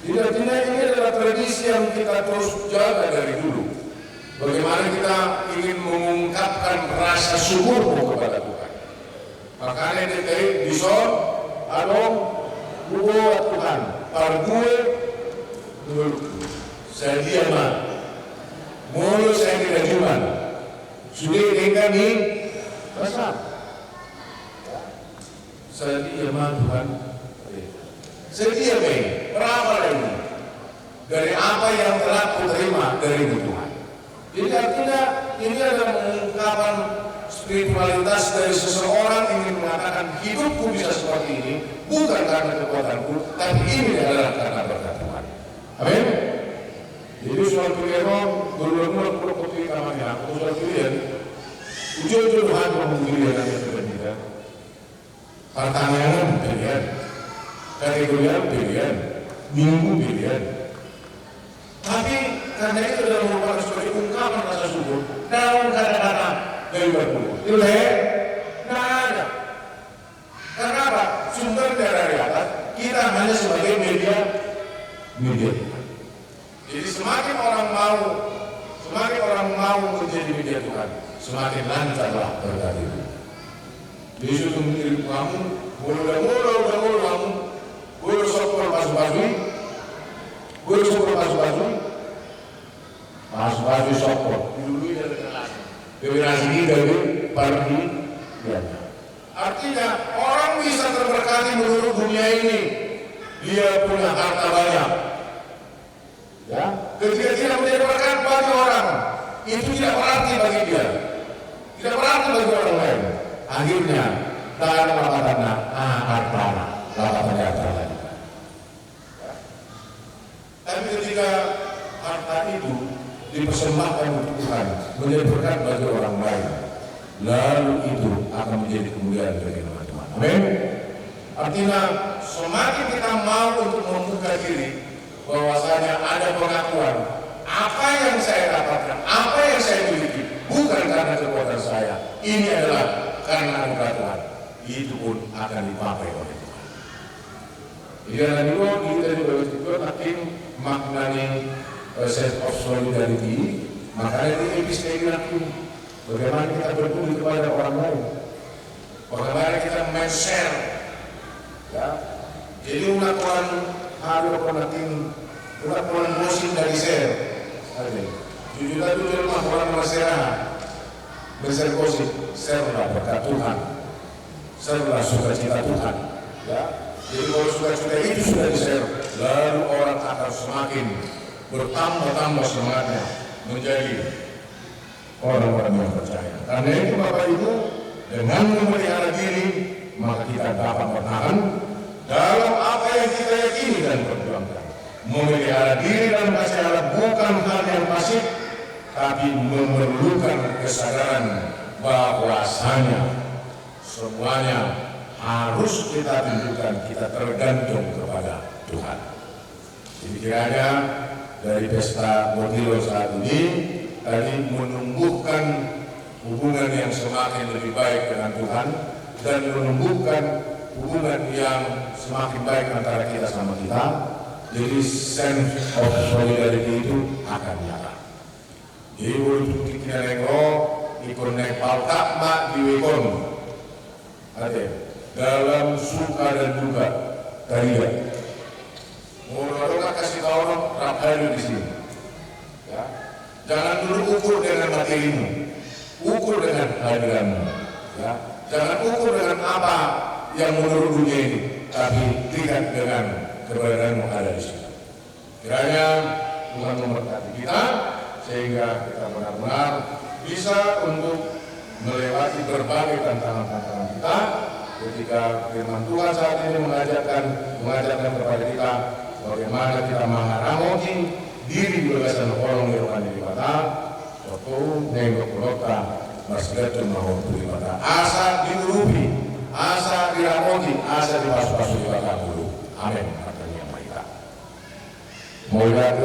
C: Tidak, ini adalah tradisi yang kita terus jaga dari dulu. Bagaimana kita ingin mengungkapkan rasa syukurmu kepada Tuhan. Makanya di son, adong, buat Tuhan. Pargue, saya diam. Mulu saya tidak cuman. Sudah dengan ini, besar. Saya diam Tuhan. Saya diam berapa lagi dari apa yang telah kuterima dari Tuhan. Jadi artinya ini adalah mengungkapkan spiritualitas dari seseorang ingin mengatakan hidupku bisa seperti ini bukan karena kekuatanku, tapi ini adalah karena berkat Tuhan. Amin. Jadi soal pilihan guru-guru berkopi kamanya, soal pilihan ujung-ujung Tuhan mengungguli yang kita. Pertanyaan pilihan, kategori pilihan, minggu pilihan. Tapi karena itu adalah merupakan sebagai ungkapan rasa syukur dalam kata-kata dari berkumpul. Itu nah ada. Karena apa? Sumbernya dari atas, kita hanya sebagai media. Jadi semakin orang mau menjadi media Tuhan, semakin lancarlah berkat itu. Yesus mengirim kamu, mulu kamu, guru sopor pas baju sopor, dulu dari kelas. Dominasi dari parti ganda. Artinya orang bisa terberkati menurut dunia ini, dia punya harta banyak. Ya, ketika tidak menjadi berkat bagi orang, itu tidak berarti bagi dia, tidak berarti bagi orang lain. Akhirnya, tangan mengatakannya, harta, harta lagi. Tapi ketika harta itu dipersembahkan untuk Tuhan, menjadi berkat bagi orang lain, lalu itu akan menjadi kemuliaan bagi teman-teman. Amin. Artinya semakin kita mau untuk membuka diri bahwasanya ada pengakuan apa yang saya dapatkan, apa yang saya miliki bukan karena kekuatan saya, ini adalah karena anugerah Tuhan, itu pun akan dipakai oleh Tuhan. Jadi juga kita juga makin maknanya sense of solidarity, makanya di episode ini bagaimana kita berbudi kepada orang lain, bagaimana kita men-share, ya. Jadi unakuan hari natin unakuan bosin dari share, jujur lagi di rumah orang masyarakat, besar bosin, share lah berkat Tuhan, share lah sukacita Tuhan, ya. Jadi kalau sukacita itu sudah di-share, lalu orang akan semakin bertambah semangatnya menjadi orang-orang yang percaya. Karena itu Bapak Ibu, dengan memelihara diri, maka kita dapat bertahan dalam apa yang kita yakini dan perjuangkan. Memelihara diri dalam kasih Allah bukan hal yang pasif, tapi memerlukan kesadaran bahwasanya semuanya harus kita tunjukkan kita tergantung kepada Tuhan. Jadi kiranya dari pesta Motilo saat ini tadi menumbuhkan hubungan yang semakin lebih baik dengan Tuhan dan menumbuhkan hubungan yang semakin baik antara kita sama kita. Jadi sense of solidarity itu akan nyata. Jadi untuk kita negro ikon nepal tak mak diwekon. Ada dalam suka dan duka kalian. Mulai kasih tahu orang rapalu di sini. Ya. Jangan dulu ukur dengan materimu, ukur dengan hadiranmu. Ya. Jangan ukur dengan apa yang menurut dunia ini, tapi lihat dengan keberadaanmu ada di sini. Kiranya Tuhan memberkati kita sehingga kita benar-benar bisa untuk melewati berbagai tantangan-tantangan kita. Ketika firman Tuhan saat ini mengajarkan kepada kita bagaimana kita mengaramoti diri bebasan orang yang di kota, suatu nengok kota masih mahal di kota. Asa diurupi, asa diramoti, asa dibasuh-basuh di kota dulu. Amin. Katanya mereka. Mulai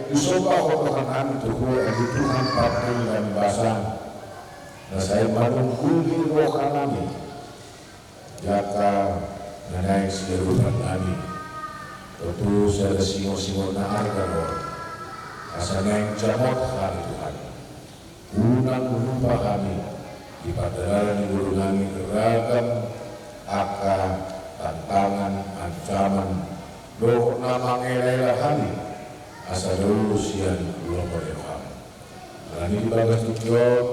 C: disopa Tuhan Tuhan di Tuhan pakai dan bahasa. Dan saya malu kundi roh alami. Jaka nanai seluruhan kami, tentu saya singo-singo nahar kalau asana yang jamot hari Tuhan, unang menumpah kami di padaran guru kami beragam akan tantangan, ancaman, doh nama ngelailah kami, asal dulu sian belum boleh kami. Karena di bagas tujuan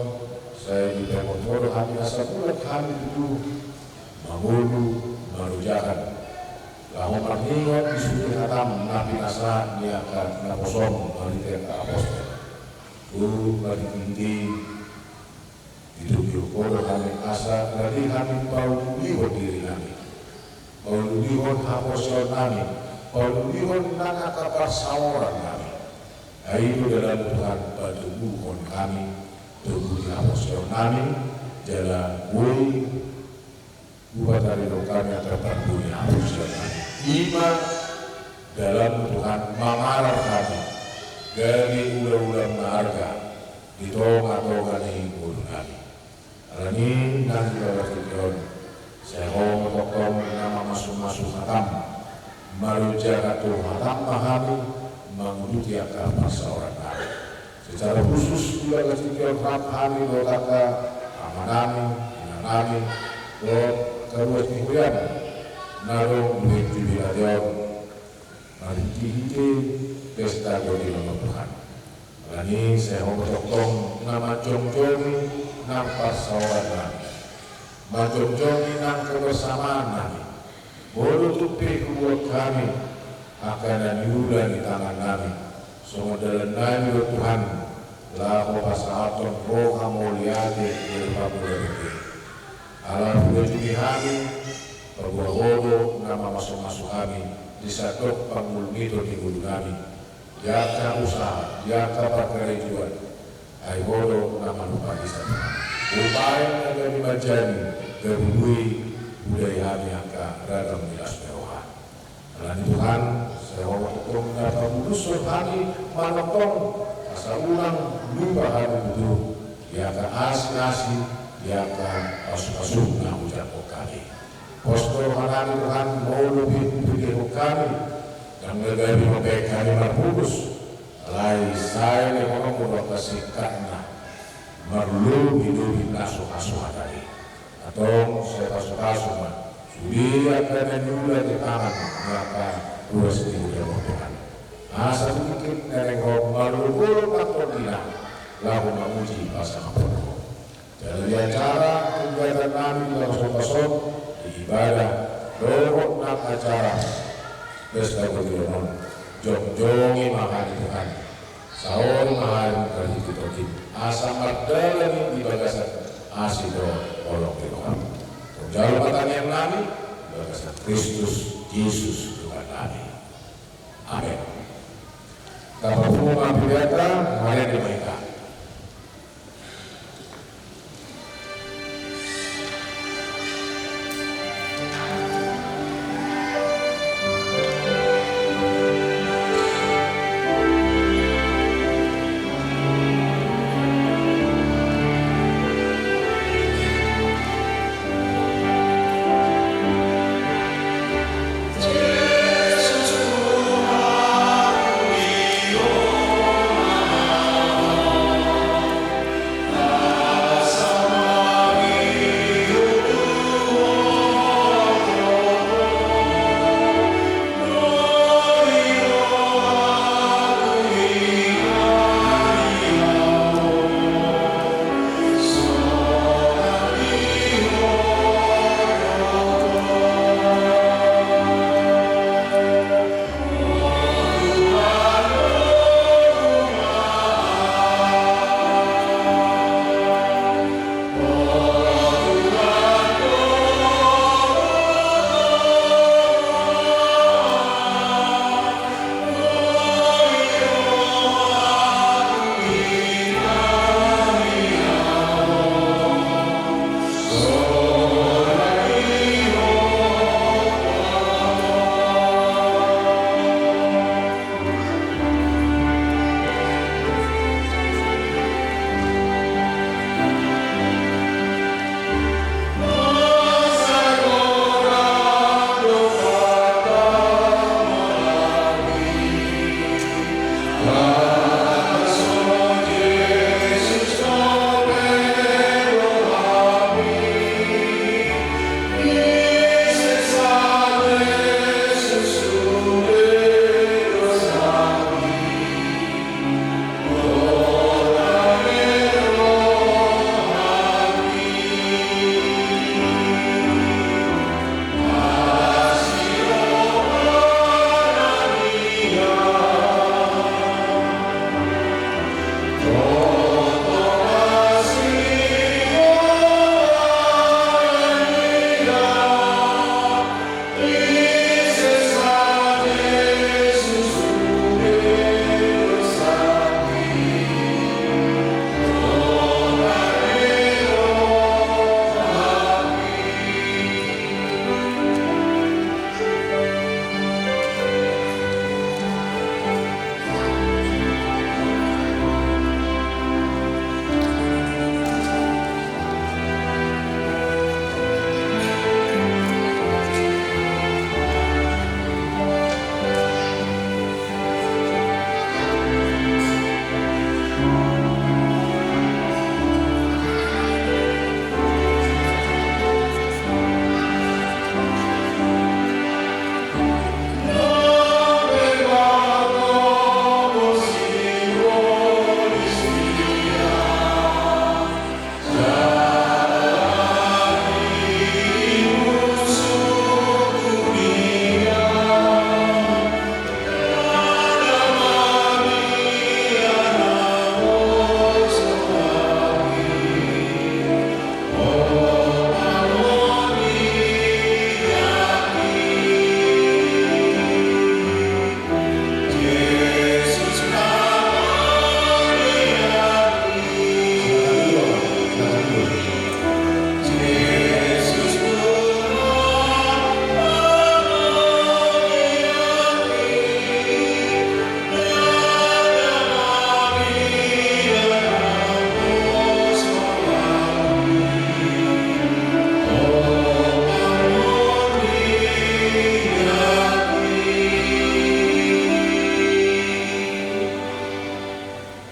C: saya di tempat kami asal pula kami itu mengulu, merujakan. Lalu perningot disuruh hatam, nabi nasa niakan naposong, malitek apostol. Bagi tinggi, hidup yukor kami asa, dari kami bau lihot diri kami. Bau lihot apostol kami, bau lihot nangakapar sawaran kami. Itu dalam Tuhan batu buhon kami, tubuh di apostol kami, jalan wui, buat dari kami akan berbunyi harus jalan. Iman dalam Tuhan mengarah kami dari ulang-ulang harga di tonga-tonga nih ulu kami. Ini nanti kalau tujuan saya mau tokom nama masuk-masuk hatam merujakan Tuhan hatam kami menguduti akal masa orang kami. Secara khusus juga ketika kami berkata amanami, inanami, kedua kemudian naruh menuju wilayah mari kita pesta bagi nama Tuhan. Lani saya tong nama jong-jongi nang persawaran kami. Majong-jongi nang kebersamaan kami. Bodoh tupi kubuat kami akan nyudah di tangan kami. Semua dalam nama Tuhan lahu pasaaton roha muliati berpabudari. Alam sudah jumi kami perbuah bodoh nama masuk-masuk kami disatuk pangulmito di guru kami. Jaka usaha, jaka perkerajuan. Ay bodoh nama lupa kisah. Upaya agar dimajani terhubui budaya kami angka ragam milas meroha. Alani Tuhan, saya waktu mendapat musuh kami manotong asa ulang lupa hari itu. Jaka asli, jaka asuh-asuh na ujar kami. Postor hanani Tuhan mau lebih pikir kami. Yang negara membaik kami marpugus. Lai saya ni orang mudah kasih karena merlu hidup asuh-asuh tadi. Atau saya asuh-asuh mah. Sudi akan menyudah di tangan maka dua setiap yang Tuhan. Asa mungkin nereng merlu takut tidak. Lalu menguji pasang bodoh. Jadi acara kegiatan kami dalam sosok di ibadah dorong nak acara. Besta kegiatan jong-jongi mahal Tuhan. Sahur mahal dari kita. Asa magdalan di bagasan asido olong Tuhan. Jalan pertanyaan kami bagasan Kristus Yesus Tuhan kami. Amin. Kapal semua biasa hari di mereka.
D: Yesus Tuhan,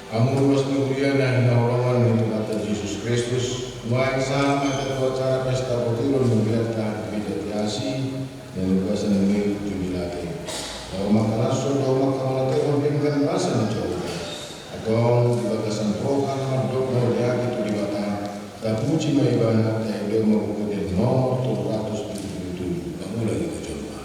C: Amun was dikuliah na hinaulungan nito kata Yesus Kristus, nuay sama ketua cara pesta potilo nubiat ka bidatiasi dan lupasan nangil jubilate. Kalau makalaso daw makamulate o binggan basa na jauh. Atau di batasan prokan mardok no dia gitu di batang. Tapuci may ibahan na dia mabukutin nomor 377. Kamu lagi kecoba.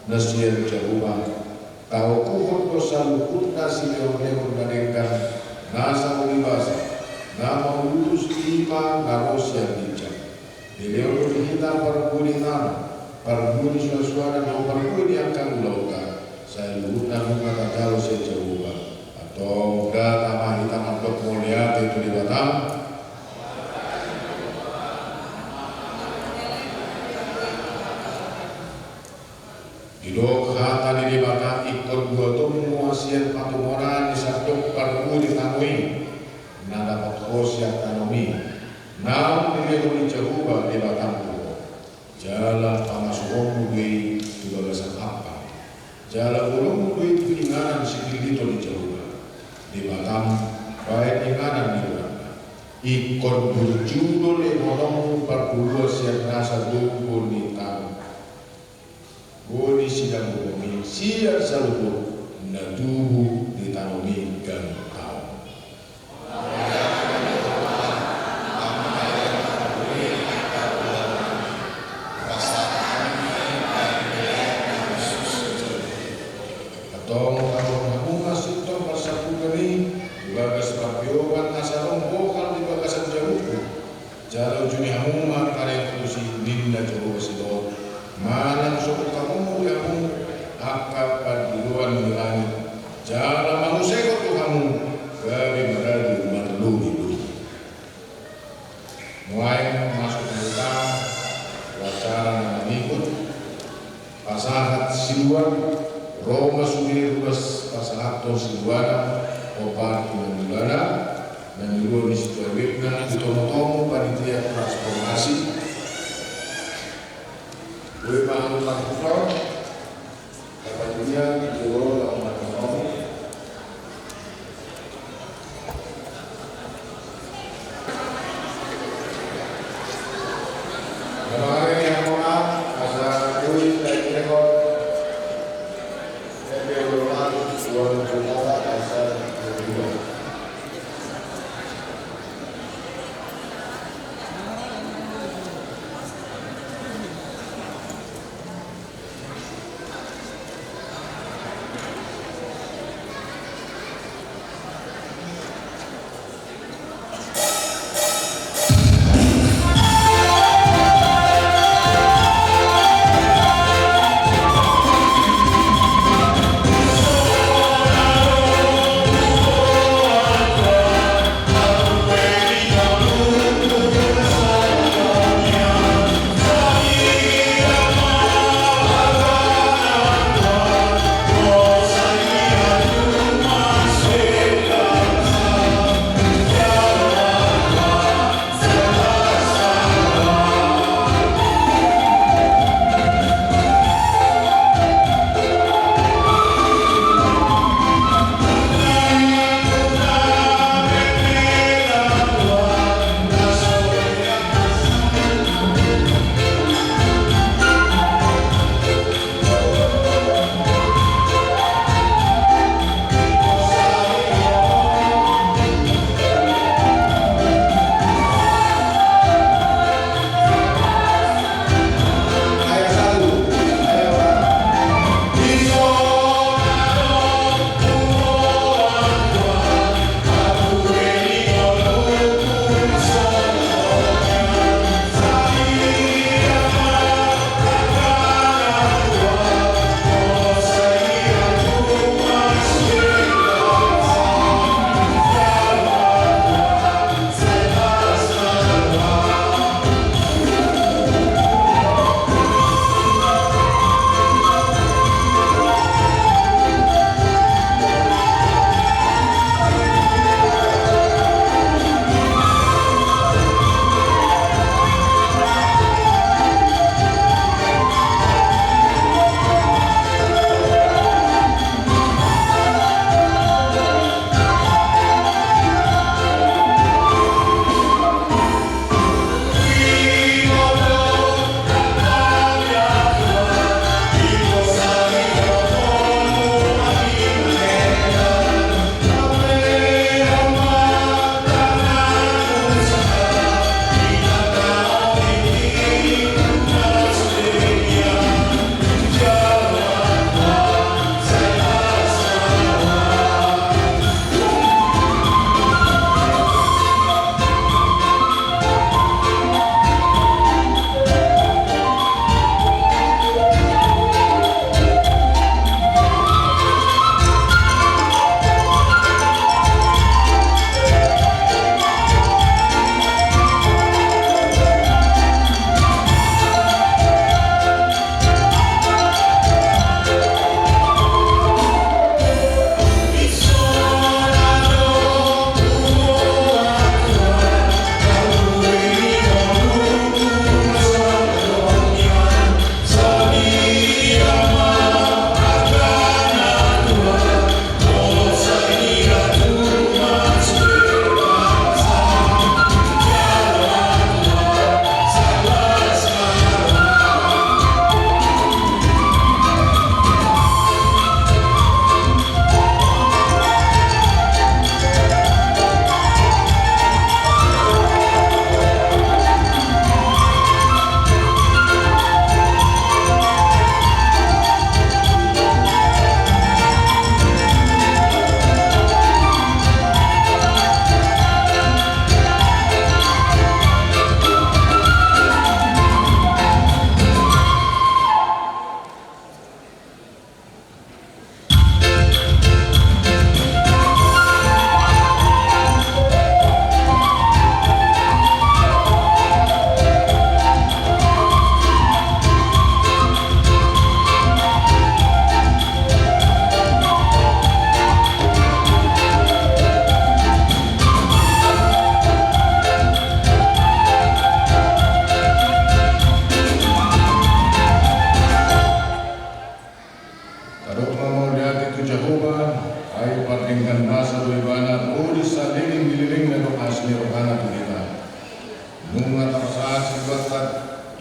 C: Nasihat jaruban tau kuhut dosa luput nasi leon-leon gadengkan nasa ulibasa nama ulus ima naros yang bijak di leon kita perguni tanah perguni suara-suara dan perguni akan ulaukan saya luput namun kata jalo saya jaruban atau data mahita mantok mulia itu di batang Idok hata di baka ikut dua tumu asian patumoran di satu perlu ditanui nada potosiak tanomi nam dilehuni jaruba di batang tuh jala pamasuhong mudui di bagasan apa jala burung mudui pinganan sikilito di jaruba di batang baik inganan di belanda ikut berjudul ekonomi perpuluh siap rasa dukul di tanah Boni sidang bumi siar salubu natubu ditanumi gang kau. Atong kamu masih tong pasaku kami bagas papiokan asarong bokal di bagasan jaruku. Jalo juni hamuma kare kusi ninda jaruku sidot. Malang suku kamu yang akap padiluan di langit jala manusia kau kamu dari meradu merlu itu mulai masuk kita wacara mengikut pasahat siluan Roma sumir rubas pasahat ton siluana obat dengan bulana dan dulu Agung Mahfudol, Bapak Julia, Guru, Lakukan Ekonomi. Kemarin yang mohon asa duit dari rekod Februari 2004 asa 22.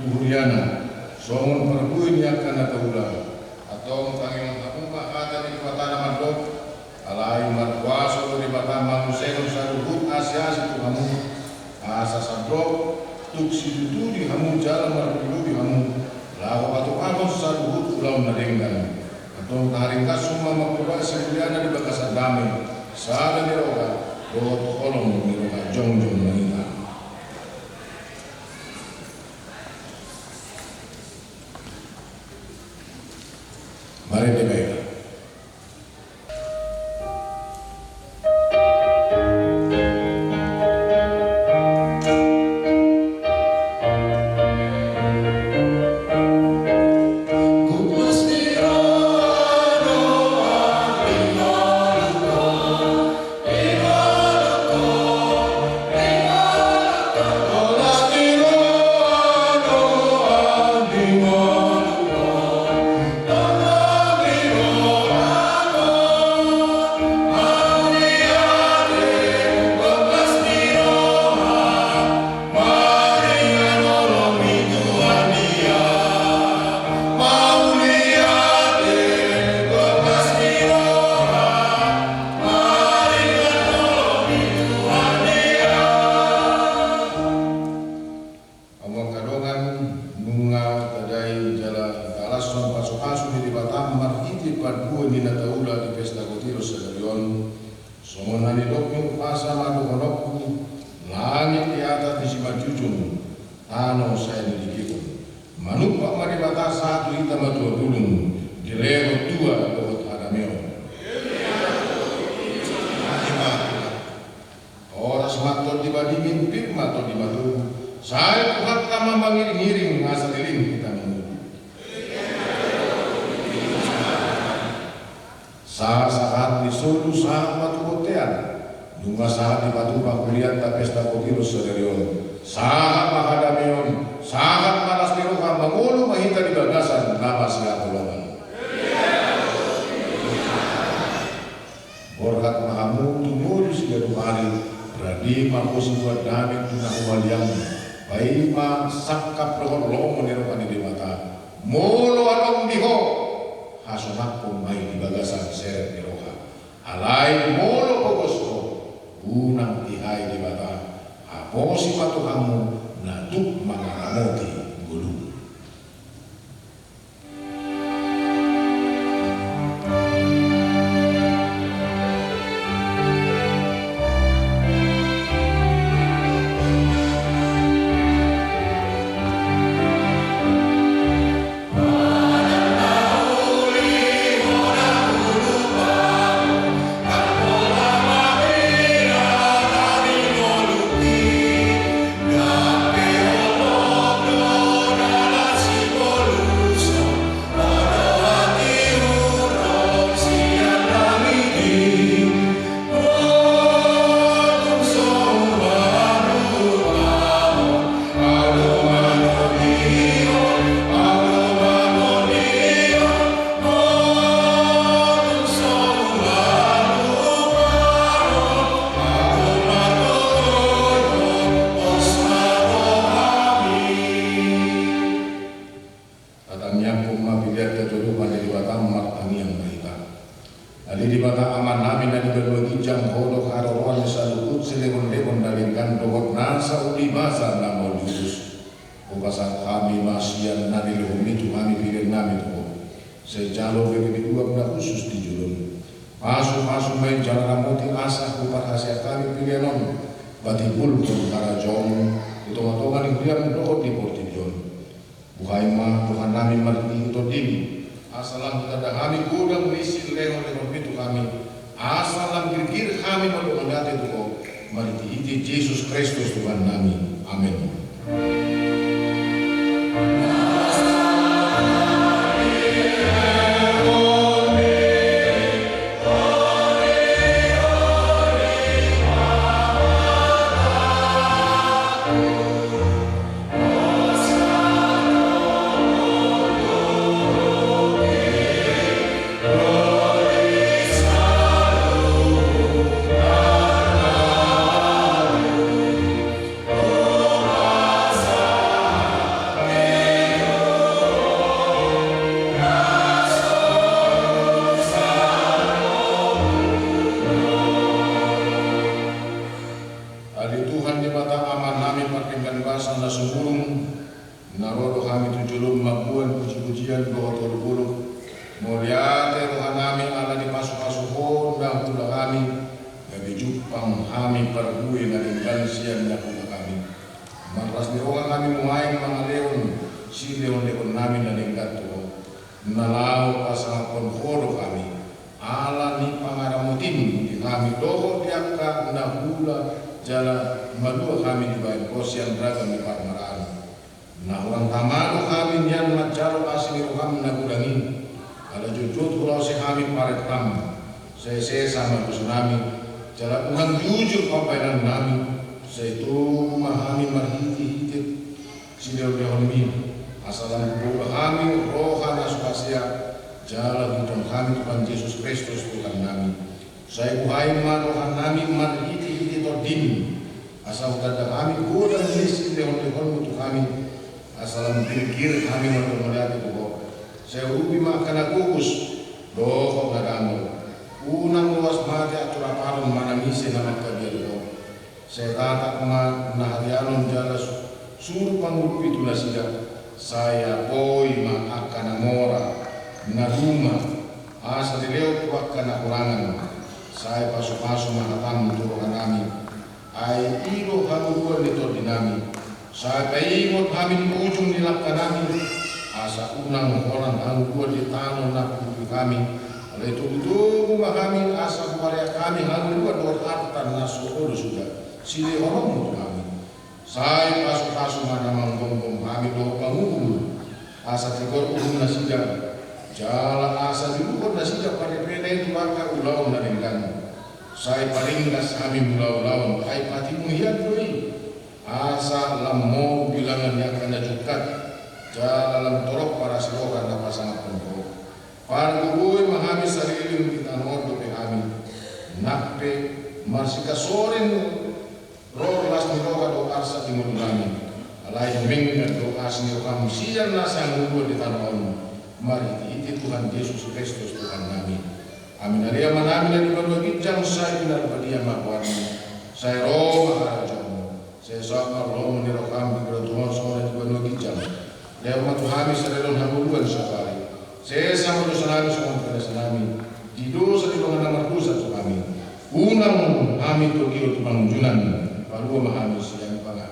C: Tuhuriana, somon perbuin yakan atau ulang, atau tanging hakumah kata di kota madok, alai markuaso di bata manusia saruhut asia itu kamu, asa sadok, tuksi itu di kamu jalan marpilu di kamu, lalu atau kamu saruhut ulang naringkan, atau naringkas semua makuba sebuliana di bakasan damai, saada di roka, doa kolom di roka jong mengingat. Mari dibaca. Saat disulu saat batu kotean, dunga saat di batu bakulian ta pesta kotirus sederion, saat makadamion, saat malas diruka mengulu mahita di bagasan nama siapa lawan. Borkat mahamu tumur sigadu hari, beradi mampus buat damit tunah waliang, bayi ma sakap lohon loh menirukan di mata, mulu along diho. Hasonakum mai di bagasan seret di roha alai molo pogosko unang tihai di bata aposi patu kamu naduk mangaramoti gulu. Sejalo bagi dua benda khusus di julun. Pasu main jalan ramoti asa kupar hasil kami pilihan batibul pun para jom itu matokan yang dia mendoa di portijon. Bukaima Tuhan nami marti itu dim. Asalam kita dah kami gudang lisil lewat itu kami. Asalam girgir kami mendoa dati itu kok. Marti itu Yesus Kristus Tuhan nami. Amin.
D: Oh
C: Ali Tuhan di mata aman nami pakinggan basa na sumurung narodo kami tujulum mabuan puji-pujian doa turu-turu muliate Tuhan nami ala di pasuk-pasukon dan hula kami gabi jupang kami perbuin na tinggal siang na hula kami matras niroga kami muayin mga leon si leon-leon namin na tinggal tuho nalaw asangapon horo kami ala ni pangaramutin di kami doho diangkat na hula jala madua kami di bayan kosian beragam di parmaraan. Nah orang tamano kami yang macaro asli kami nagulangin. Kalau jujur pulau si kami paret tam, saya sama tsunami. Jala Tuhan jujur kompainan kami. Saya itu mahami marhiti hitit sidel dehonmi. Asalan buka kami rohana sukasia jala hitung kami Tuhan Yesus Kristus Tuhan kami. Saya buhain rohan kami marhiti din asal tanda kami kurang list lehon-lehon untuk kami asal pikir kami melihat itu kok saya ubi makan akukus doh ngadangol unang luas mati atur aparon mana misi nama kabiar kok saya kata naharianon jala suruh pangulupi itu nasihat saya poi akan amora na rumah asal dileo akan akurangan saya pasuk-pasuk makatam untuk kami ay ilo haluruan nito dinami sa kaingot kami di ujung nilapkan kami asa unang orang haluruan di tanong na kubi kami oleh itu kami asa kumaria kami haluruan doon artan na suolo sudah sili orang untuk kami saya pasuk-pasuk mana manggonggong kami doon pangugul asa tikor na siya jala asa dilukot na siya pada pena itu maka ulaw na ringan saya paringkas kami mulaw-lawan ay pati muhian doi asa lamo bilangan yang kena jukat jalan torok para silokan na pasangan pondok para gubuy mahami sarili kita nordo pe kami nakpe marsika sorin rolas ni roga do arsa di mulut kami alay minggan do asni kami siyan nasa ngubo di tanah mari iti Tuhan Yesus Kristus Tuhan kami. Amin. Aria manami na ibang magijang sa inarbadia makwani. Sa Roma karajan. Sa Saka Roma ni Rokam beratuan sa ibang magijang. Leo matuhami sa relon hamuluan sa pari. Sa sama dosa namin sa mga sa namin. Dido sa ibang namarkusan sa kami. Unang kami to iyo tumangujunan. Paluwa mahami siyang pangalan.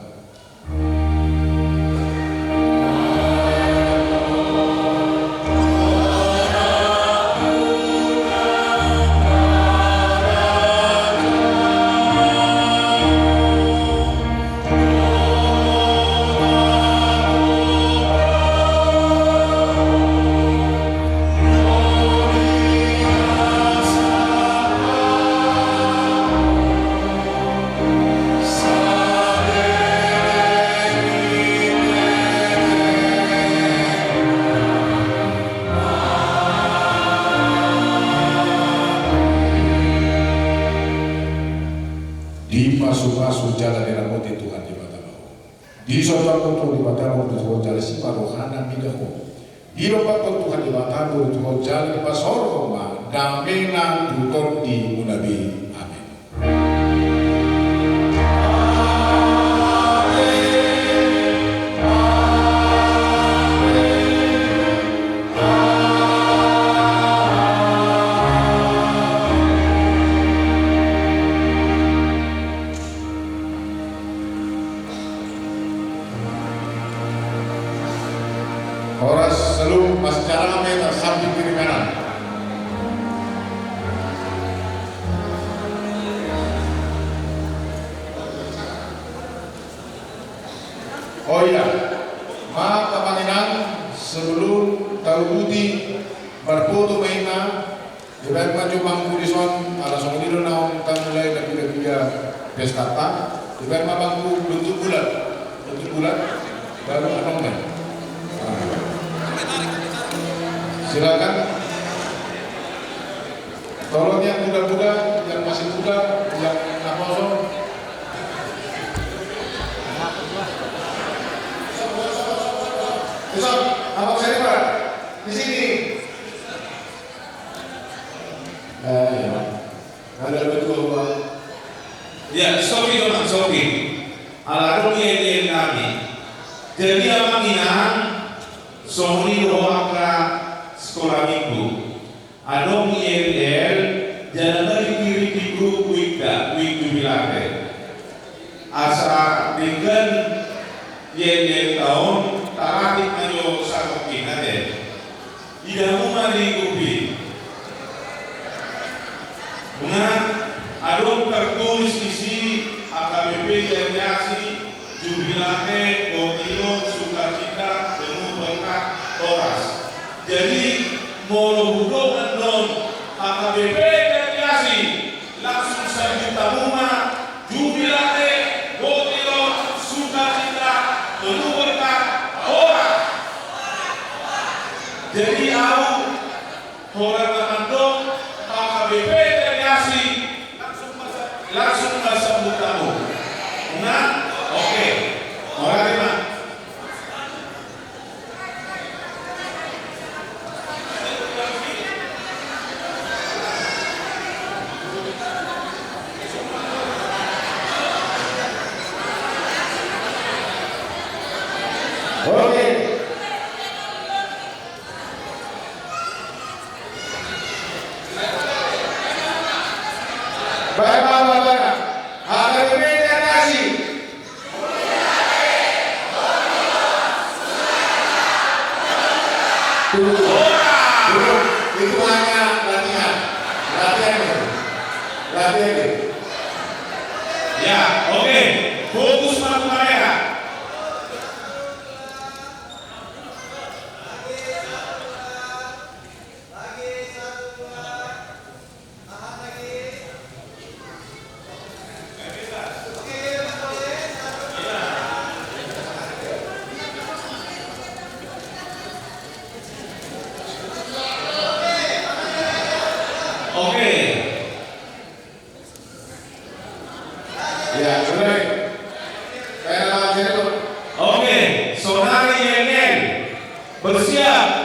C: Pasu-pasu jalan diramuti Tuhan di Batamaho. Di sobat untuk di Batamaho di Tuhan jalan si Parohana Midaho. Di robat Tuhan di Batamaho di Tuhan jalan di Pasoroma. Damena tutor di Munabi. Amin. Horas selalu pascara meta samping kiri kanan. Oh iya, maka Pangeran sebelum tarubuti berfoto mainan Ibarat maju mangkulison ala songdiro na mulai dari tiga pestata ibarat mabangku bentuk bulat baru anongnya. Silakan tolong yang muda-muda, yang masih muda, yang kosong. Besok, apa saya Pak? Di sini. Ya. Ada betul Pak.
D: Ya, Sofi dong, Sofi. Alarong yang kami. Jadi amang inang sohoni doang ka sekolah minggu. Adong IEL jangan dari kiri di grup wika bilate. Asa dengan yang tahun taratik manyo sa kinade. Ida mo maligupi. Bunga adong tertulis isi AKBP Jatiasi jubilate Kotilo sukacita penuh berkah oras. Jadi molo andon AKBP Jatiasi langsung sejuta rumah jubilate Kotilo sukacita penuh berkah oras. Jadi aku orang andon AKBP Jatiasi langsung masuk kamu. Nah, oke. Orang lima.
C: Oke. Bapak-bapak, AKBP Jatiasi. Dulu, itu hanya latihan. Latihan.
D: Ya, oke. Fokus pada mereka. Oke.
C: Ya, sudah. Kayak lawan Cirebon.
D: Oke, saudari Yenen bersiap.